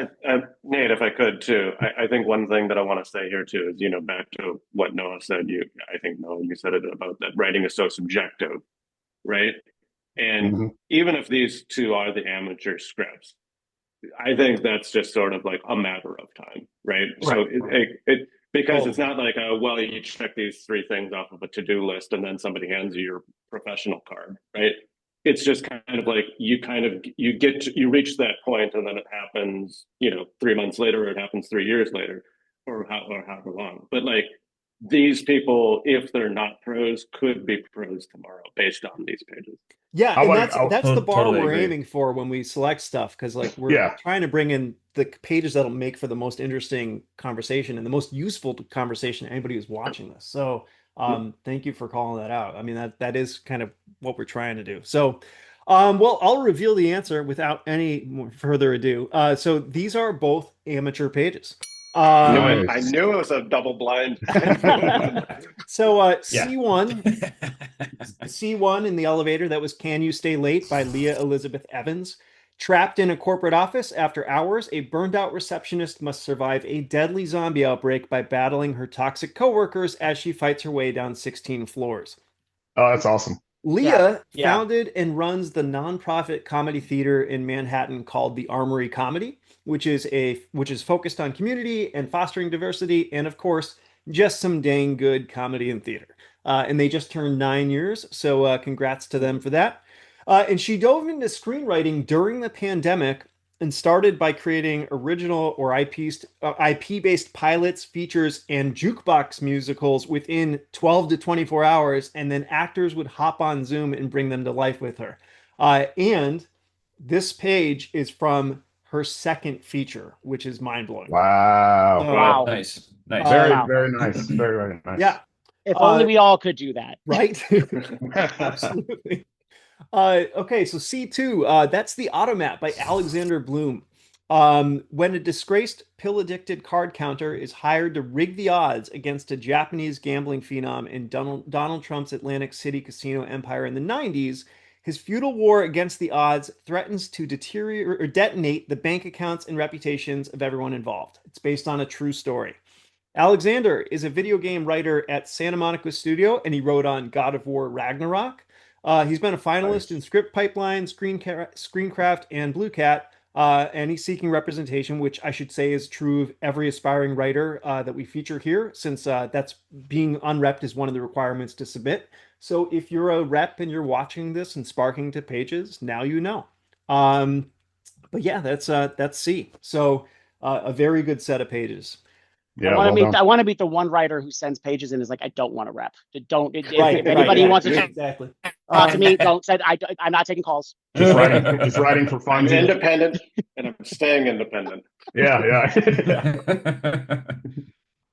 Nate, if I could too, I think one thing that I want to say here too is, back to what Noah said, I think Noah, you said it about that writing is so subjective, right? And even if these two are the amateur scripts, I think that's just sort of like a matter of time, right? So because it's not like, well, you check these 3 things off of a to-do list and then somebody hands you your professional card, right? It's just kind of like you reach that point, and then it happens, 3 months later, or it happens 3 years later, or however long. But like, these people, if they're not pros, could be pros tomorrow based on these pages. Yeah, and that's the bar totally we're agree. aiming for when we select stuff, because like we're trying to bring in the pages that'll make for the most interesting conversation and the most useful conversation to anybody who's watching this. So thank you for calling that out. I mean, that is kind of what we're trying to do. So well, I'll reveal the answer without any more further ado. So these are both amateur pages. I knew it was a double blind. So C1 in the elevator, that was "Can You Stay Late" by Leah Elizabeth Evans. Trapped in a corporate office after hours, a burned out receptionist must survive a deadly zombie outbreak by battling her toxic coworkers as she fights her way down 16 floors. Oh, that's awesome. Leah founded and runs the nonprofit comedy theater in Manhattan called the Armory Comedy, which is focused on community and fostering diversity, and of course, just some dang good comedy and theater. And they just turned 9 years, so congrats to them for that. And she dove into screenwriting during the pandemic and started by creating original or IP-based pilots, features, and jukebox musicals within 12 to 24 hours, and then actors would hop on Zoom and bring them to life with her. And this page is from her second feature, which is mind-blowing. Wow. Nice. Very nice. Very nice. Yeah. If only we all could do that. Right? Absolutely. Okay, so C2, that's the Automat by Alexander Bloom. When a disgraced pill-addicted card counter is hired to rig the odds against a Japanese gambling phenom in Donald Trump's Atlantic City casino empire in the 90s, his feudal war against the odds threatens to deteriorate or detonate the bank accounts and reputations of everyone involved. It's based on a true story. Alexander is a video game writer at Santa Monica Studio, and he wrote on God of War Ragnarok. He's been a finalist Nice. in Script Pipeline, Screencraft, and Blue Cat, and he's seeking representation, which I should say is true of every aspiring writer that we feature here, since that's being unrepped is one of the requirements to submit. So if you're a rep and you're watching this and sparking to pages, now you know. But yeah, that's C. So a very good set of pages. Yeah, well done. I want to meet the one writer who sends pages and is like, I don't want to rep. Right, If anybody wants to exactly. talk to me, don't say I'm not taking calls. Just writing for fun. I'm independent, and I'm staying independent. Yeah.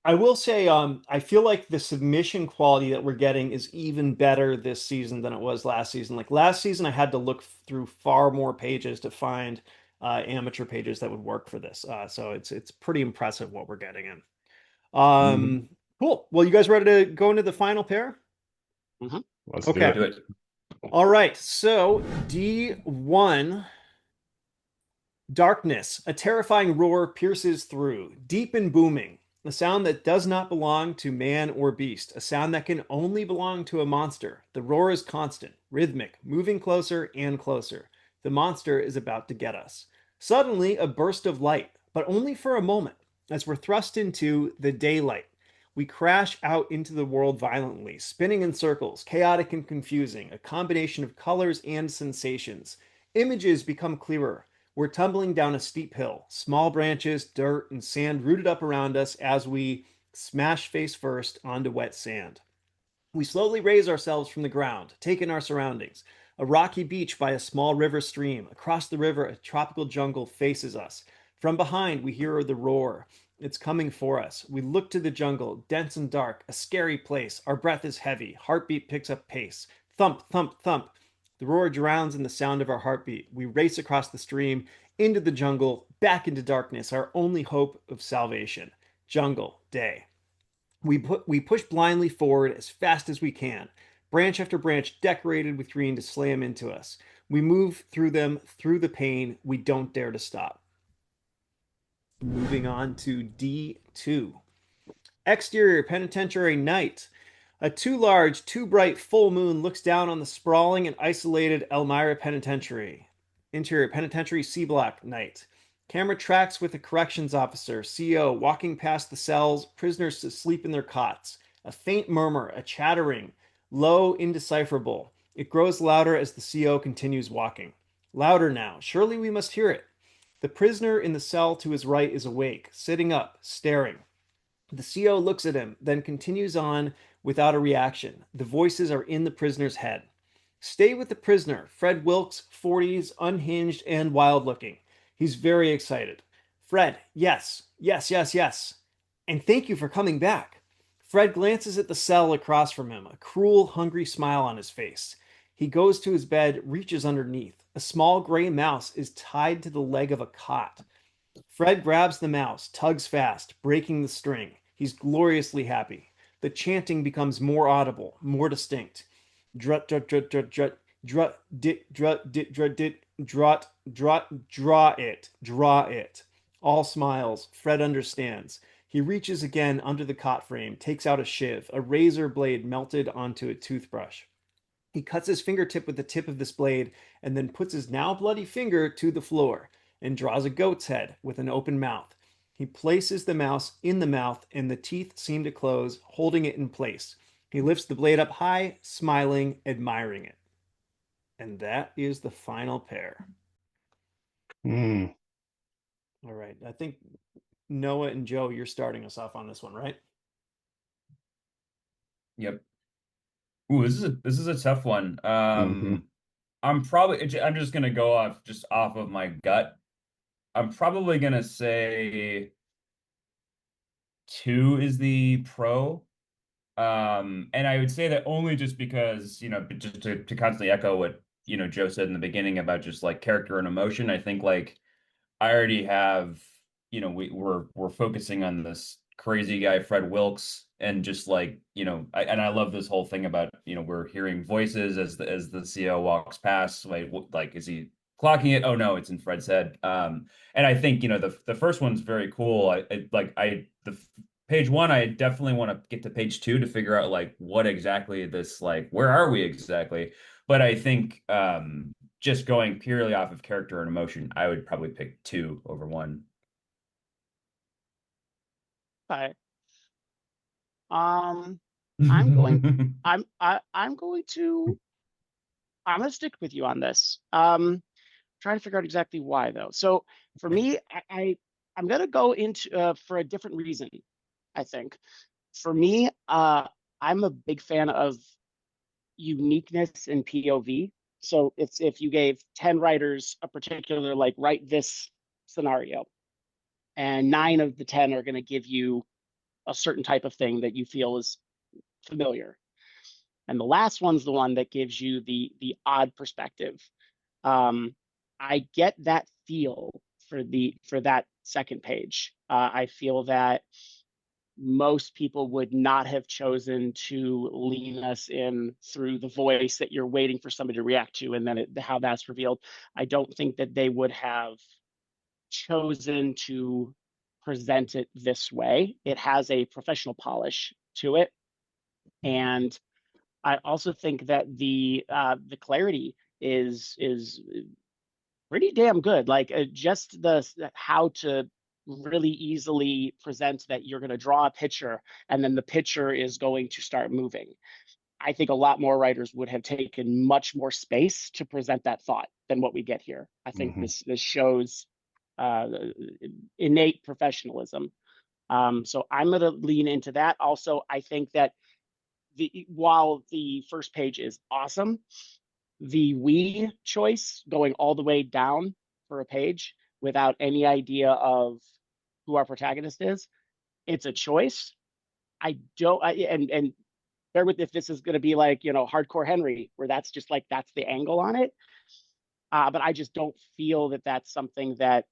I will say, I feel like the submission quality that we're getting is even better this season than it was last season. Like last season, I had to look through far more pages to find amateur pages that would work for this. So it's pretty impressive what we're getting in. Cool. Well, you guys ready to go into the final pair? Mm-hmm. Let's Okay. Do it. All right. So D1. Darkness, a terrifying roar pierces through, deep and booming, a sound that does not belong to man or beast, a sound that can only belong to a monster. The roar is constant, rhythmic, moving closer and closer. The monster is about to get us. Suddenly, a burst of light, but only for a moment, as we're thrust into the daylight. We crash out into the world violently, spinning in circles, chaotic and confusing, a combination of colors and sensations. Images become clearer. We're tumbling down a steep hill, small branches, dirt, and sand rooted up around us as we smash face first onto wet sand. We slowly raise ourselves from the ground, take in our surroundings. A rocky beach by a small river stream. Across the river, a tropical jungle faces us. From behind, we hear the roar. It's coming for us. We look to the jungle, dense and dark, a scary place. Our breath is heavy. Heartbeat picks up pace. Thump, thump, thump. The roar drowns in the sound of our heartbeat. We race across the stream, into the jungle, back into darkness, our only hope of salvation. Jungle, day. We push blindly forward as fast as we can, branch after branch decorated with green to slam into us. We move through them, through the pain. We don't dare to stop. Moving on to D2. Exterior penitentiary night. A too large, too bright full moon looks down on the sprawling and isolated Elmira Penitentiary. Interior penitentiary C block night. Camera tracks with a corrections officer, CO, walking past the cells, prisoners asleep in their cots. A faint murmur, a chattering, low, indecipherable. It grows louder as the CO continues walking. Louder now. Surely we must hear it. The prisoner in the cell to his right is awake, sitting up, staring. The CO looks at him, then continues on without a reaction. The voices are in the prisoner's head. Stay with the prisoner, Fred Wilkes, 40s, unhinged and wild looking. He's very excited. Fred, yes. And thank you for coming back. Fred glances at the cell across from him, a cruel, hungry smile on his face. He goes to his bed, reaches underneath. A small gray mouse is tied to the leg of a cot. Fred grabs the mouse, tugs fast, breaking the string. He's gloriously happy. The chanting becomes more audible, more distinct. Drut, drut, drut, drut, drut, drut, dit, drut, dit, drut, dit, drut, drut, draw it. All smiles. Fred understands. He reaches again under the cot frame, takes out a shiv, a razor blade melted onto a toothbrush. He cuts his fingertip with the tip of this blade and then puts his now bloody finger to the floor and draws a goat's head with an open mouth. He places the mouse in the mouth and the teeth seem to close, holding it in place. He lifts the blade up high, smiling, admiring it. And that is the final pair. Mm. All right. I think Noah and Joe, you're starting us off on this one, right? Yep. Ooh, this is a tough one. Mhm. I'm just gonna go off of my gut. I'm probably gonna say 2 is the pro. And I would say that only just because, just to constantly echo what Joe said in the beginning about just like character and emotion. I think like I already have, we're focusing on this crazy guy, Fred Wilkes, and just like, I love this whole thing about, we're hearing voices as the CO walks past. Like, is he clocking it? Oh no, it's in Fred's head. And I think, the first one's very cool. Page one, I definitely want to get to page two to figure out like what exactly this, like, where are we exactly? But I think, just going purely off of character and emotion, I would probably pick two over one. Okay. Um, I'm going. I'm going to. I'm going to stick with you on this. Trying to figure out exactly why though. So for me, I'm going to go into for a different reason. I think for me, I'm a big fan of uniqueness in POV. So it's if you gave 10 writers a particular like write this scenario, and 9 of the 10 are going to give you a certain type of thing that you feel is familiar. And the last one's the one that gives you the odd perspective. I get that feel for that second page. I feel that most people would not have chosen to lean us in through the voice that you're waiting for somebody to react to, and then how that's revealed. I don't think that they would have chosen to present it this way. It has a professional polish to it, and I also think that the clarity is pretty damn good. Like just the how to really easily present that you're going to draw a picture and then the picture is going to start moving. I think a lot more writers would have taken much more space to present that thought than what we get here. I think this shows uh, innate professionalism. So I'm going to lean into that. Also, I think that while the first page is awesome, the we choice going all the way down for a page without any idea of who our protagonist is, it's a choice. I don't, and bear with if this is going to be like, hardcore Henry, where that's just like, that's the angle on it. But I just don't feel that that's something that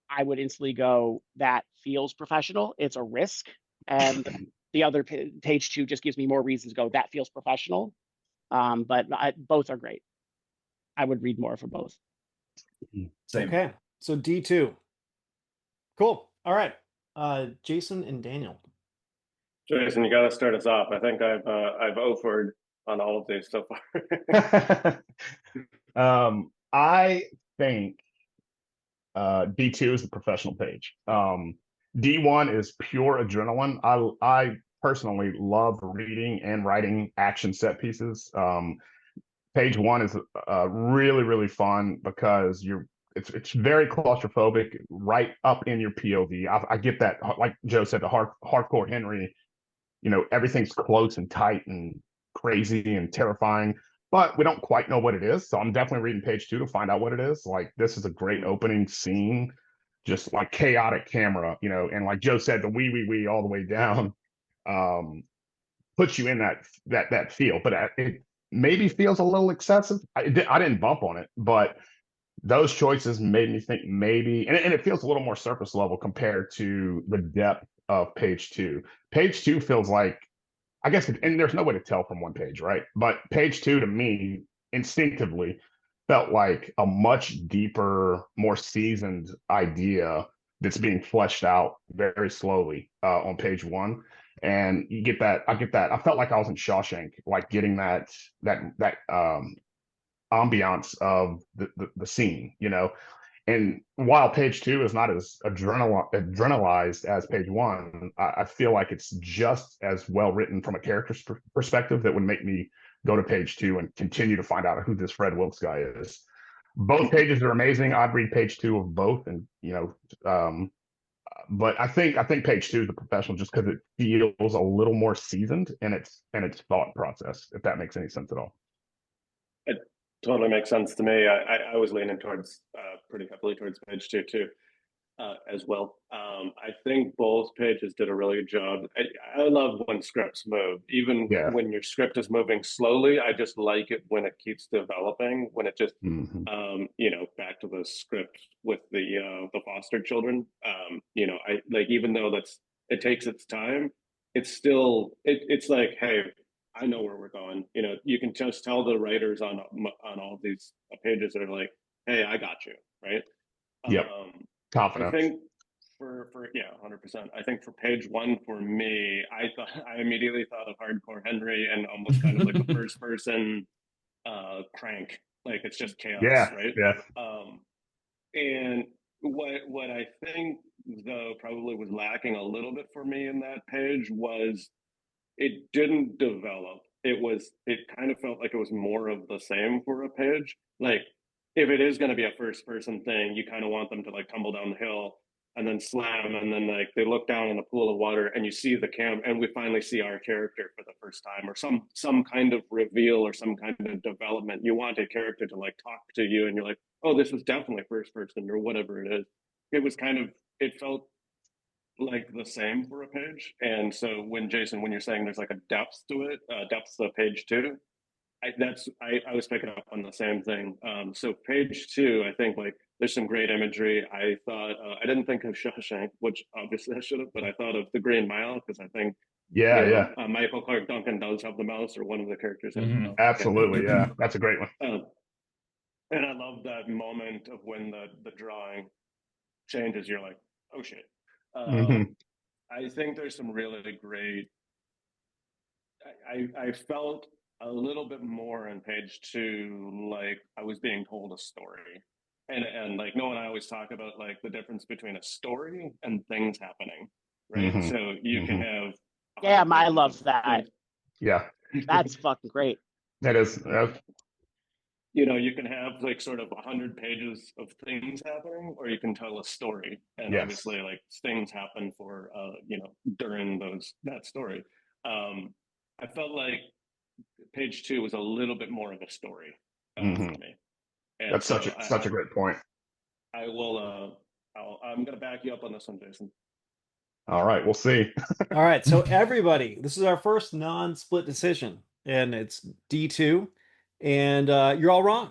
I would instantly go, that feels professional. It's a risk. And the other page two just gives me more reasons to go, that feels professional. But both are great. I would read more for both. Same. Okay. So D2. Cool. All right. Jason and Daniel. Jason, you got to start us off. I think I've offered on all of these so far. I think D2 is the professional page. D1 is pure adrenaline. I personally love reading and writing action set pieces. Page one is really, really fun because it's very claustrophobic, right up in your POV. I get that, like Joe said, the hardcore Henry, everything's close and tight and crazy and terrifying, but we don't quite know what it is. So I'm definitely reading page two to find out what it is. Like, this is a great opening scene, just like chaotic camera, and like Joe said, the wee all the way down, puts you in that feel. But it maybe feels a little excessive. I didn't bump on it, but those choices made me think maybe, and it feels a little more surface level compared to the depth of page two. Page two feels like, I guess, and there's no way to tell from one page, right? But page two to me, instinctively, felt like a much deeper, more seasoned idea that's being fleshed out very slowly on page one. And you get that, I get that. I felt like I was in Shawshank, like getting that ambiance of the scene, And while page two is not as adrenalized as page one, I feel like it's just as well written from a character's perspective that would make me go to page two and continue to find out who this Fred Wilkes guy is. Both pages are amazing. I'd read page two of both, and but I think page two is the professional just because it feels a little more seasoned in its thought process, if that makes any sense at all. It totally makes sense to me. I was leaning towards pretty heavily towards page two too. as well. I think both pages did a really good job. I love when scripts move, even Yeah. when your script is moving slowly. I just like it when it keeps developing. When it just, Mhm. back to the script with the foster children. I like, even though it takes its time. It's still it's like, hey, I know where we're going. You can just tell the writers on all these pages that are like, hey, I got you, right? Yep. Um, I Confidence. think for yeah, 100%. I think for page one for me, I immediately thought of Hardcore Henry and almost kind of like a first person crank. Like it's just chaos, Yeah. right? Yeah. And what I think though probably was lacking a little bit for me in that page was it didn't develop. It kind of felt like it was more of the same for a page. Like if it is going to be a first person thing, you kind of want them to like tumble down the hill and then slam, and then like they look down in the pool of water and you see the cam, and we finally see our character for the first time, or some kind of reveal or some kind of development. You want a character to like talk to you and you're like, oh, this was definitely first person or whatever it is. It was kind of, it felt like the same for a page. And so when Jason, when you're saying there's like a depth to it, depth of page two, I was picking up on the same thing. So page two, I think like there's some great imagery. I thought I didn't think of Shawshank, which obviously I should have, but I thought of the Green Mile because I think Yeah. Yeah. Michael Clark Duncan does have the mouse, or one of the characters has the Mhm. mouse. Absolutely. Yeah. That's a great one. And I love that moment of when the drawing changes. You're like, oh shit. Hmm. I think there's some really great. I felt a little bit more on page two, like I was being told a story, and like Noah and I always talk about like the difference between a story and things happening, right? Hmm. So you can Hmm. have Damn, 100 I pages of love that. things. Yeah. That's fucking great. That is. You can have like sort of 100 pages of things happening, or you can tell a story, and Yes. obviously like things happen for during that story. um I felt like page two was a little bit more of a story Hmm. for me, and That's so such a great point. I will I'm gonna back you up on this one, Jason. All right. We'll see. All right, so everybody, this is our first non-split decision, and it's D2, and you're all wrong.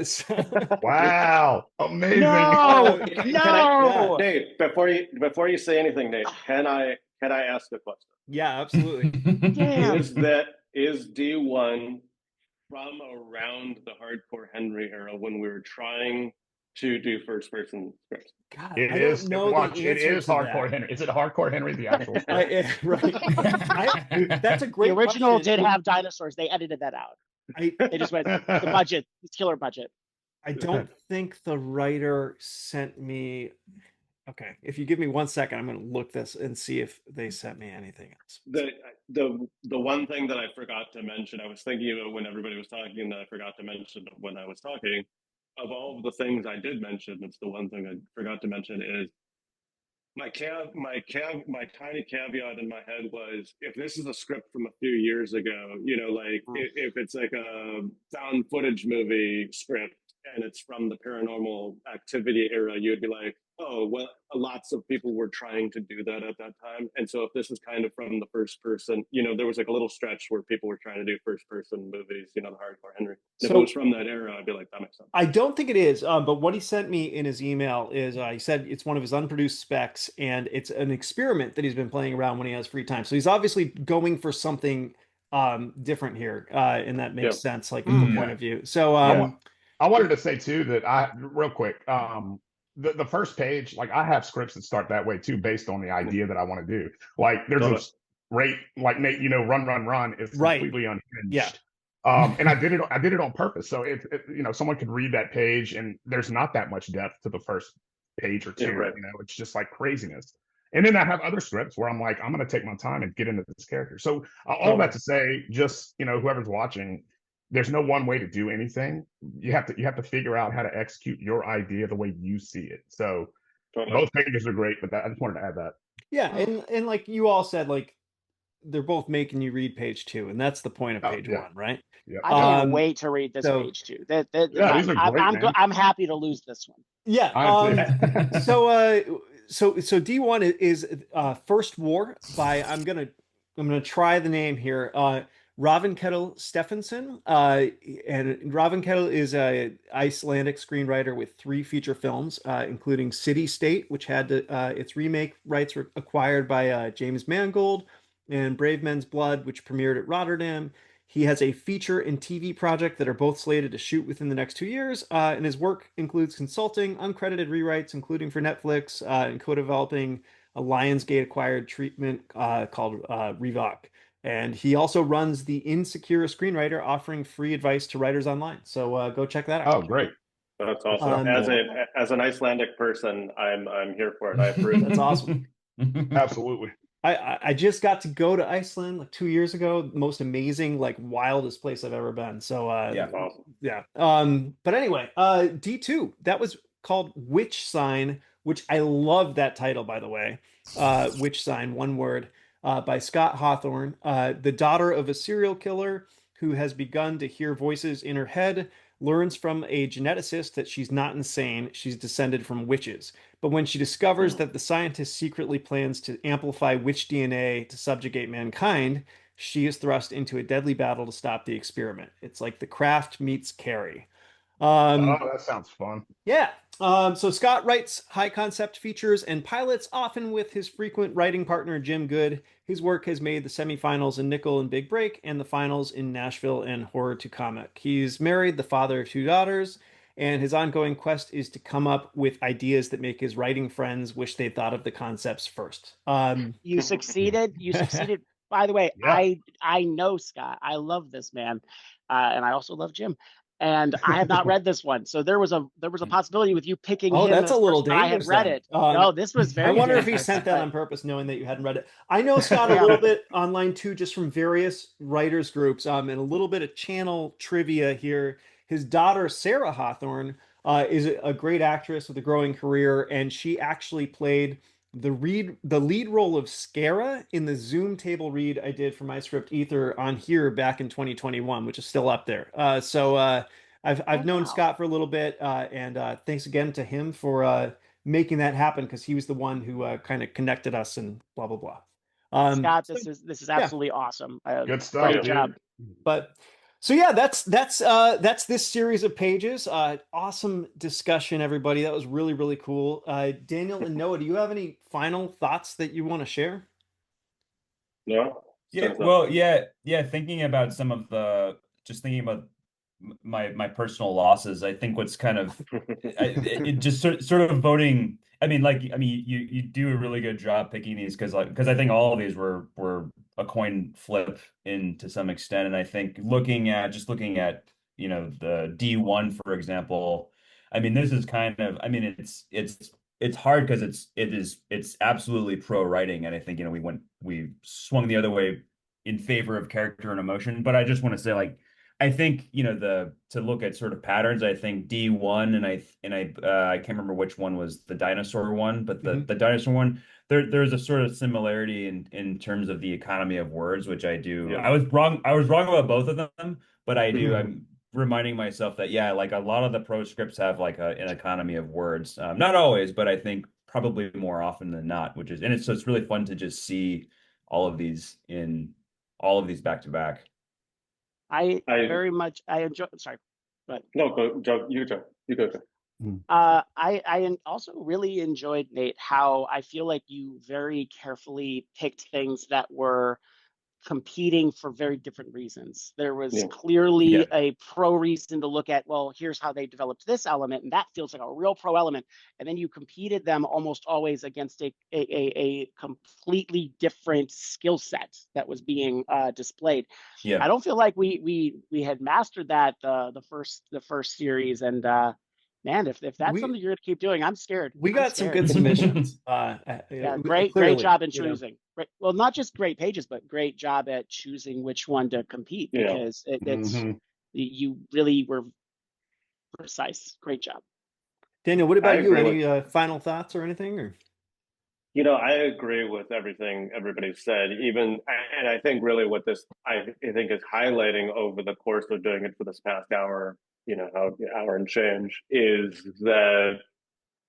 So, Wow. Amazing. No, Can I, no. Nate, before you say anything, Nate, can I ask a question? yeah, absolutely. Damn. Is D1 from around the Hardcore Henry era when we were trying to do first person scripts? God, It I don't is. know Watch. the It answer is to Hardcore that. Henry. Is it Hardcore Henry, the actual story? Right. That's a The great original question. did have dinosaurs. They edited that out. I They just went the budget, it's killer budget. I don't think the writer sent me. Okay, if you give me 1 second, I'm going to look this and see if they sent me anything else. The one thing that I forgot to mention, I was thinking of it when everybody was talking, that I forgot to mention when I was talking. Of all of the things I did mention, it's the one thing I forgot to mention is my tiny caveat in my head was, if this is a script from a few years ago, like if it's like a found footage movie script and it's from the paranormal activity era, you'd be like, oh well, lots of people were trying to do that at that time. And so if this is kind of from the first person, there was like a little stretch where people were trying to do first person movies, the Hardcore Henry. And if it was So from that era, I'd be like, that makes sense. I don't think it is, but what he sent me in his email is he said it's one of his unproduced specs, and it's an experiment that he's been playing around when he has free time. So he's obviously going for something different here, and that Yeah. makes sense, like from the Mm. point of view. So Yeah. I wanted to say too that real quick, the first page, like I have scripts that start that way too, based on the idea that I want to do. Like there's Totally. a rate, like Nate, run, run, run is Right. completely unhinged. Yeah. And I did it on purpose. So someone could read that page and there's not that much depth to the first page or two. Yeah, right. It's just like craziness. And then I have other scripts where I'm like, I'm going to take my time and get into this character. So all that to say, just whoever's watching, there's no one way to do anything. You have to figure out how to execute your idea the way you see it. So Totally. both pages are great, but I just wanted to add that. Yeah, and like you all said, like they're both making you read page 2, and that's the point of Oh, page yeah. 1, right? Yeah. I can't Um, wait to read this so page 2. Yeah, these are great, man. I'm happy to lose this one. yeah. I am too. So D1 is First War by I'm gonna try the name here. Ravenkettel Stephenson. And Ravenkettel is a Icelandic screenwriter with 3 feature films, including City State, which had its remake rights were acquired by James Mangold, and Brave Men's Blood, which premiered at Rotterdam. He has a feature and TV project that are both slated to shoot within the next 2 years, and his work includes consulting, uncredited rewrites, including for Netflix, and co-developing a Lionsgate acquired treatment called Revoc. And he also runs the Insecure Screenwriter, offering free advice to writers online. So go check that out. Oh, great. That's Good awesome. stuff. Um, As an Icelandic person, I'm here for it. I approve. That's awesome. Absolutely. I just got to go to Iceland like 2 years ago. Most amazing, like wildest place I've ever been. So Yeah. Awesome. yeah. But anyway, D2, that was called Witch Sign, which I love that title, by the way. Witch Sign, one word, by Scott Hawthorne, the daughter of a serial killer who has begun to hear voices in her head, learns from a geneticist that she's not insane. She's descended from witches. But when she discovers that the scientist secretly plans to amplify witch DNA to subjugate mankind, she is thrust into a deadly battle to stop the experiment. It's like The Craft meets Carrie. Oh, Um, that sounds fun. yeah. So Scott writes high concept features and pilots, often with his frequent writing partner, Jim Good. His work has made the semifinals in Nickel and Big Break and the finals in Nashville and Horror to Comic. He's married, the father of 2 daughters, and his ongoing quest is to come up with ideas that make his writing friends wish they'd thought of the concepts first. You succeeded. You succeeded. By the way, Yeah. I know Scott. I love this man, and I also love Jim. And I have not read this one, so there was a possibility with you picking Oh, him that's a as little first. I had dangerous read then. it. No, this was I very wonder if he dangerous. sent that But on purpose, knowing that you hadn't read it. I know Scott a yeah, little bit online too, just from various writers groups, and a little bit of channel trivia here. His daughter, Sarah Hawthorne, is a great actress with a growing career, and she actually played the lead role of Scara in the Zoom table read I did for my script Ether on here back in 2021, which is still up there. I've oh known wow, Scott for a little bit, and thanks again to him for making that happen because he was the one who kind of connected us and blah blah blah. Scott, So this is yeah, absolutely awesome. Good stuff, Great Yeah. job. dude. but so yeah, that's this series of pages. Awesome discussion, everybody. That was really cool. Daniel and Noah, do you have any final thoughts that you want to share? No. Yeah, Thumbs up. well, yeah. Thinking about some of just thinking about my personal losses. I think what's kind of it just sort of voting. You do a really good job picking these because I think all of these were a coin flip in to some extent, and I think looking at the D1 for example. I mean, this is kind of it's hard because it's absolutely pro writing, and I think we swung the other way in favor of character and emotion. But I just want to say, like, I think to look at sort of patterns. I think D1 I can't remember which one was the dinosaur one, but Mm-hmm. the dinosaur one there's a sort of similarity in terms of the economy of words, which I do. Yeah. I was wrong about both of them, but I do. Mhm. I'm reminding myself that yeah, like a lot of the pro scripts have like an economy of words. Not always, but I think probably more often than not. So it's really fun to just see all of these back to back. I I very much I enjoy. Sorry, but no go Joe. You go. You go. I also really enjoyed, Nate, how I feel like you very carefully picked things that were competing for very different reasons. There was Yeah. clearly Yeah. a pro reason to look at, well, here's how they developed this element, and that feels like a real pro element. And then you competed them almost always against a completely different skill set that was being displayed. Yeah. I don't feel like we had mastered that the first series, and man, if that's We something you're gonna keep doing, I'm scared. we I'm got some scared. good submissions. Yeah, great Clearly, job in you know. choosing. Well, not just great pages, but great job at choosing which one to compete Yeah. because it's Mhm. you really were precise. Great job. Daniel, what I about you? agree with Any final thoughts or anything? Or I agree with everything everybody said. And I think really what this I think is highlighting over the course of doing it for this past hour, hour and change, is that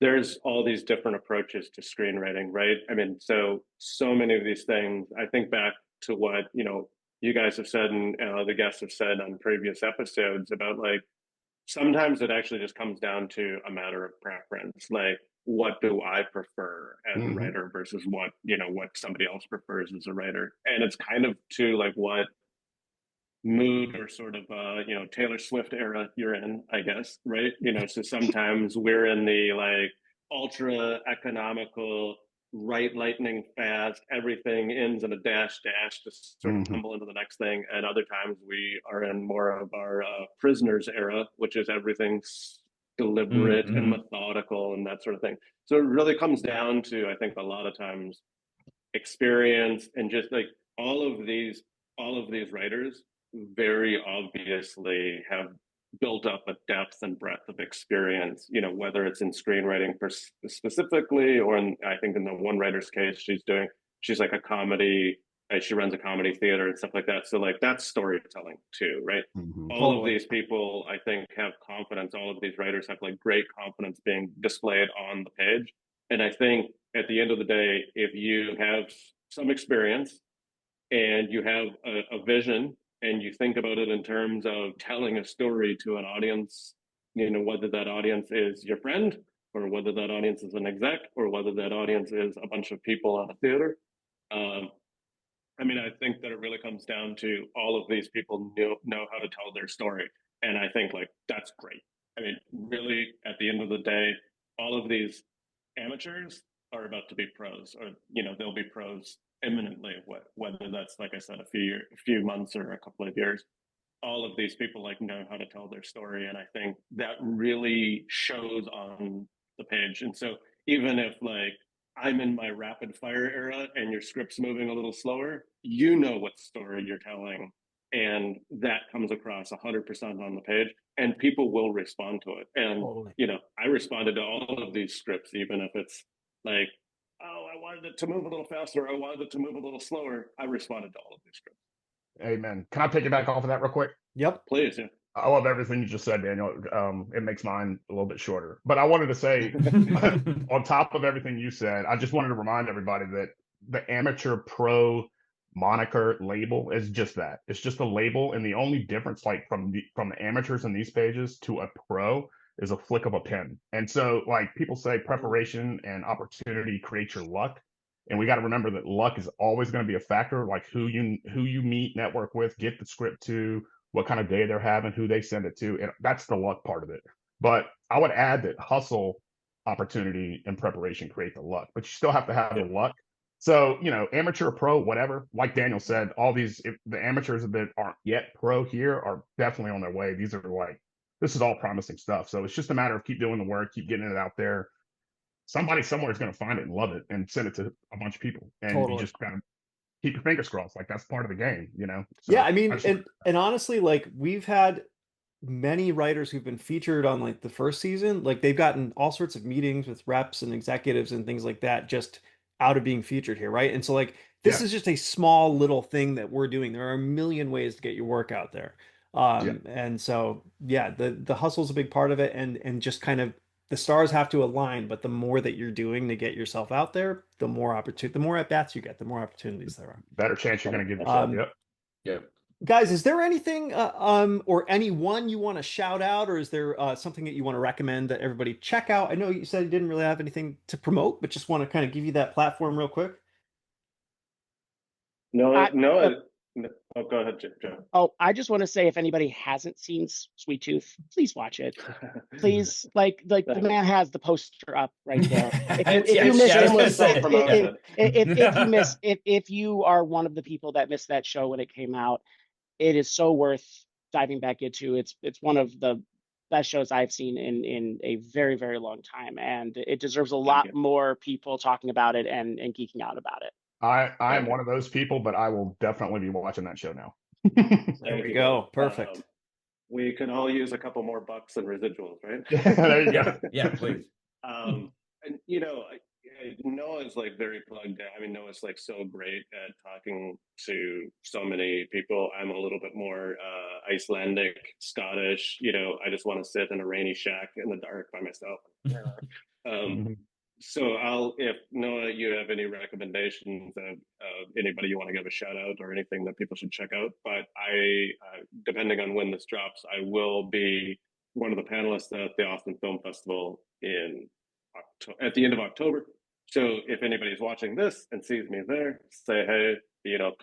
there's all these different approaches to screenwriting, right? I mean, so many of these things. I think back to what you guys have said and the guests have said on previous episodes about like sometimes it actually just comes down to a matter of preference, like what do I prefer as a writer versus what somebody else prefers as a writer, and it's kind of to like what mood or sort of Taylor Swift era you're in, I guess, right? So sometimes we're in the like ultra economical, right lightning fast, everything ends in a dash to sort of tumble into the next thing, and other times we are in more of our prisoners era, which is everything's deliberate and methodical and that sort of thing. So it really comes down to, I think, a lot of times experience, and just like all of these writers very obviously have built up a depth and breadth of experience, whether it's in screenwriting specifically, or I think in the one writer's case, she's like a comedy, she runs a comedy theater and stuff like that. So like that's storytelling too, right? All of these people, I think, have confidence. All of these writers have like great confidence being displayed on the page. And I think at the end of the day, if you have some experience and you have a vision and you think about it in terms of telling a story to an audience, whether that audience is your friend or whether that audience is an exec or whether that audience is a bunch of people at a theater. I mean, I think that it really comes down to all of these people know how to tell their story. And I think like that's great. I mean, really, at the end of the day, all of these amateurs are about to be pros, or they'll be pros imminently, whether that's, like I said, a few months or a couple of years. All of these people like know how to tell their story, and I think that really shows on the page. And so even if like I'm in my rapid fire era and your script's moving a little slower, what story you're telling, and that comes across 100% on the page, and people will respond to it. And Totally. I responded to all of these scripts, even if it's like, oh, I wanted it to move a little faster, I wanted it to move a little slower. I responded to all of these scripts. Amen. Can I take it back off of that real quick? Yep. Please. Yeah. I love everything you just said, Daniel. It makes mine a little bit shorter. But I wanted to say, on top of everything you said, I just wanted to remind everybody that the amateur pro moniker label is just that. It's just a label, and the only difference, like from the amateurs in these pages to a pro, is a flick of a pen. And so, like people say, preparation and opportunity create your luck. And we got to remember that luck is always going to be a factor, like who you meet, network with, get the script to, what kind of day they're having, who they send it to, and that's the luck part of it. But I would add that hustle, opportunity, and preparation create the luck, but you still have to have the luck. So, amateur, pro, whatever, like Daniel said, all these, the amateurs that aren't yet pro here are definitely on their way. This is all promising stuff. So it's just a matter of keep doing the work, keep getting it out there. Somebody somewhere is going to find it and love it and send it to a bunch of people. And you just kind of keep your fingers crossed. Like that's part of the game, So yeah, I mean, and honestly, like we've had many writers who've been featured on like the first season, like they've gotten all sorts of meetings with reps and executives and things like that just out of being featured here, right? And so like this is just a small little thing that we're doing. There are a million ways to get your work out there. And so yeah, the hustle is a big part of it, and just kind of the stars have to align, but the more that you're doing to get yourself out there, the more at bats you get, the more opportunities there are. Better chance you're going to give yourself. Yep. Guys, is there anything or anyone you want to shout out, or is there something that you want to recommend that everybody check out? I know you said you didn't really have anything to promote, but just want to kind of give you that platform real quick. Oh, go ahead, Joe. Oh, I just want to say, if anybody hasn't seen Sweet Tooth, please watch it. Please, like the man has the poster up right there. If you are one of the people that missed that show when it came out, it is so worth diving back into. It's one of the best shows I've seen in a very, very long time, and it deserves a lot more people talking about it and geeking out about it. I am one of those people, but I will definitely be watching that show now. There we go. Perfect. We can all use a couple more bucks and residuals, right? There you go. Yeah, please. And Noah's like very plugged in. I mean, Noah's like so great at talking to so many people. I'm a little bit more Icelandic, Scottish. I just want to sit in a rainy shack in the dark by myself. um, so if Noah, you have any recommendations of anybody you want to give a shout out or anything that people should check out, but depending on when this drops, I will be one of the panelists at the Austin Film Festival at the end of October. So if anybody's watching this and sees me there, say, hey,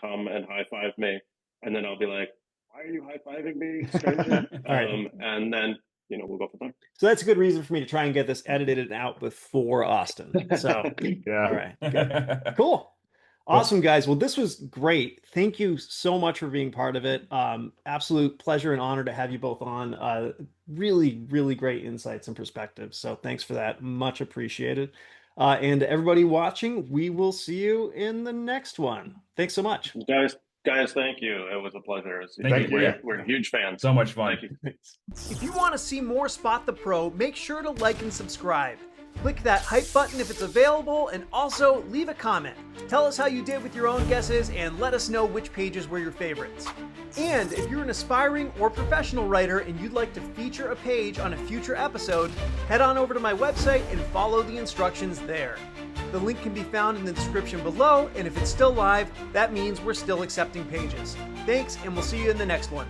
come and high five me. And then I'll be like, why are you high fiving me, stranger? All right. And then, we'll go from there. So that's a good reason for me to try and get this edited and out before Austin. So, Yeah. all right. Good. Cool. Awesome, guys. Well, this was great. Thank you so much for being part of it. Absolute pleasure and honor to have you both on. Really, really great insights and perspectives. So thanks for that. Much appreciated. And everybody watching, we will see you in the next one. Thanks so much. Guys, thank you. It was a pleasure. Thank you. We're huge fans. So much fun. Thank you. If you want to see more Spot the Pro, make sure to like and subscribe. Click that hype button if it's available, and also leave a comment. Tell us how you did with your own guesses and let us know which pages were your favorites. And if you're an aspiring or professional writer and you'd like to feature a page on a future episode, head on over to my website and follow the instructions there. The link can be found in the description below, and if it's still live, that means we're still accepting pages. Thanks, and we'll see you in the next one.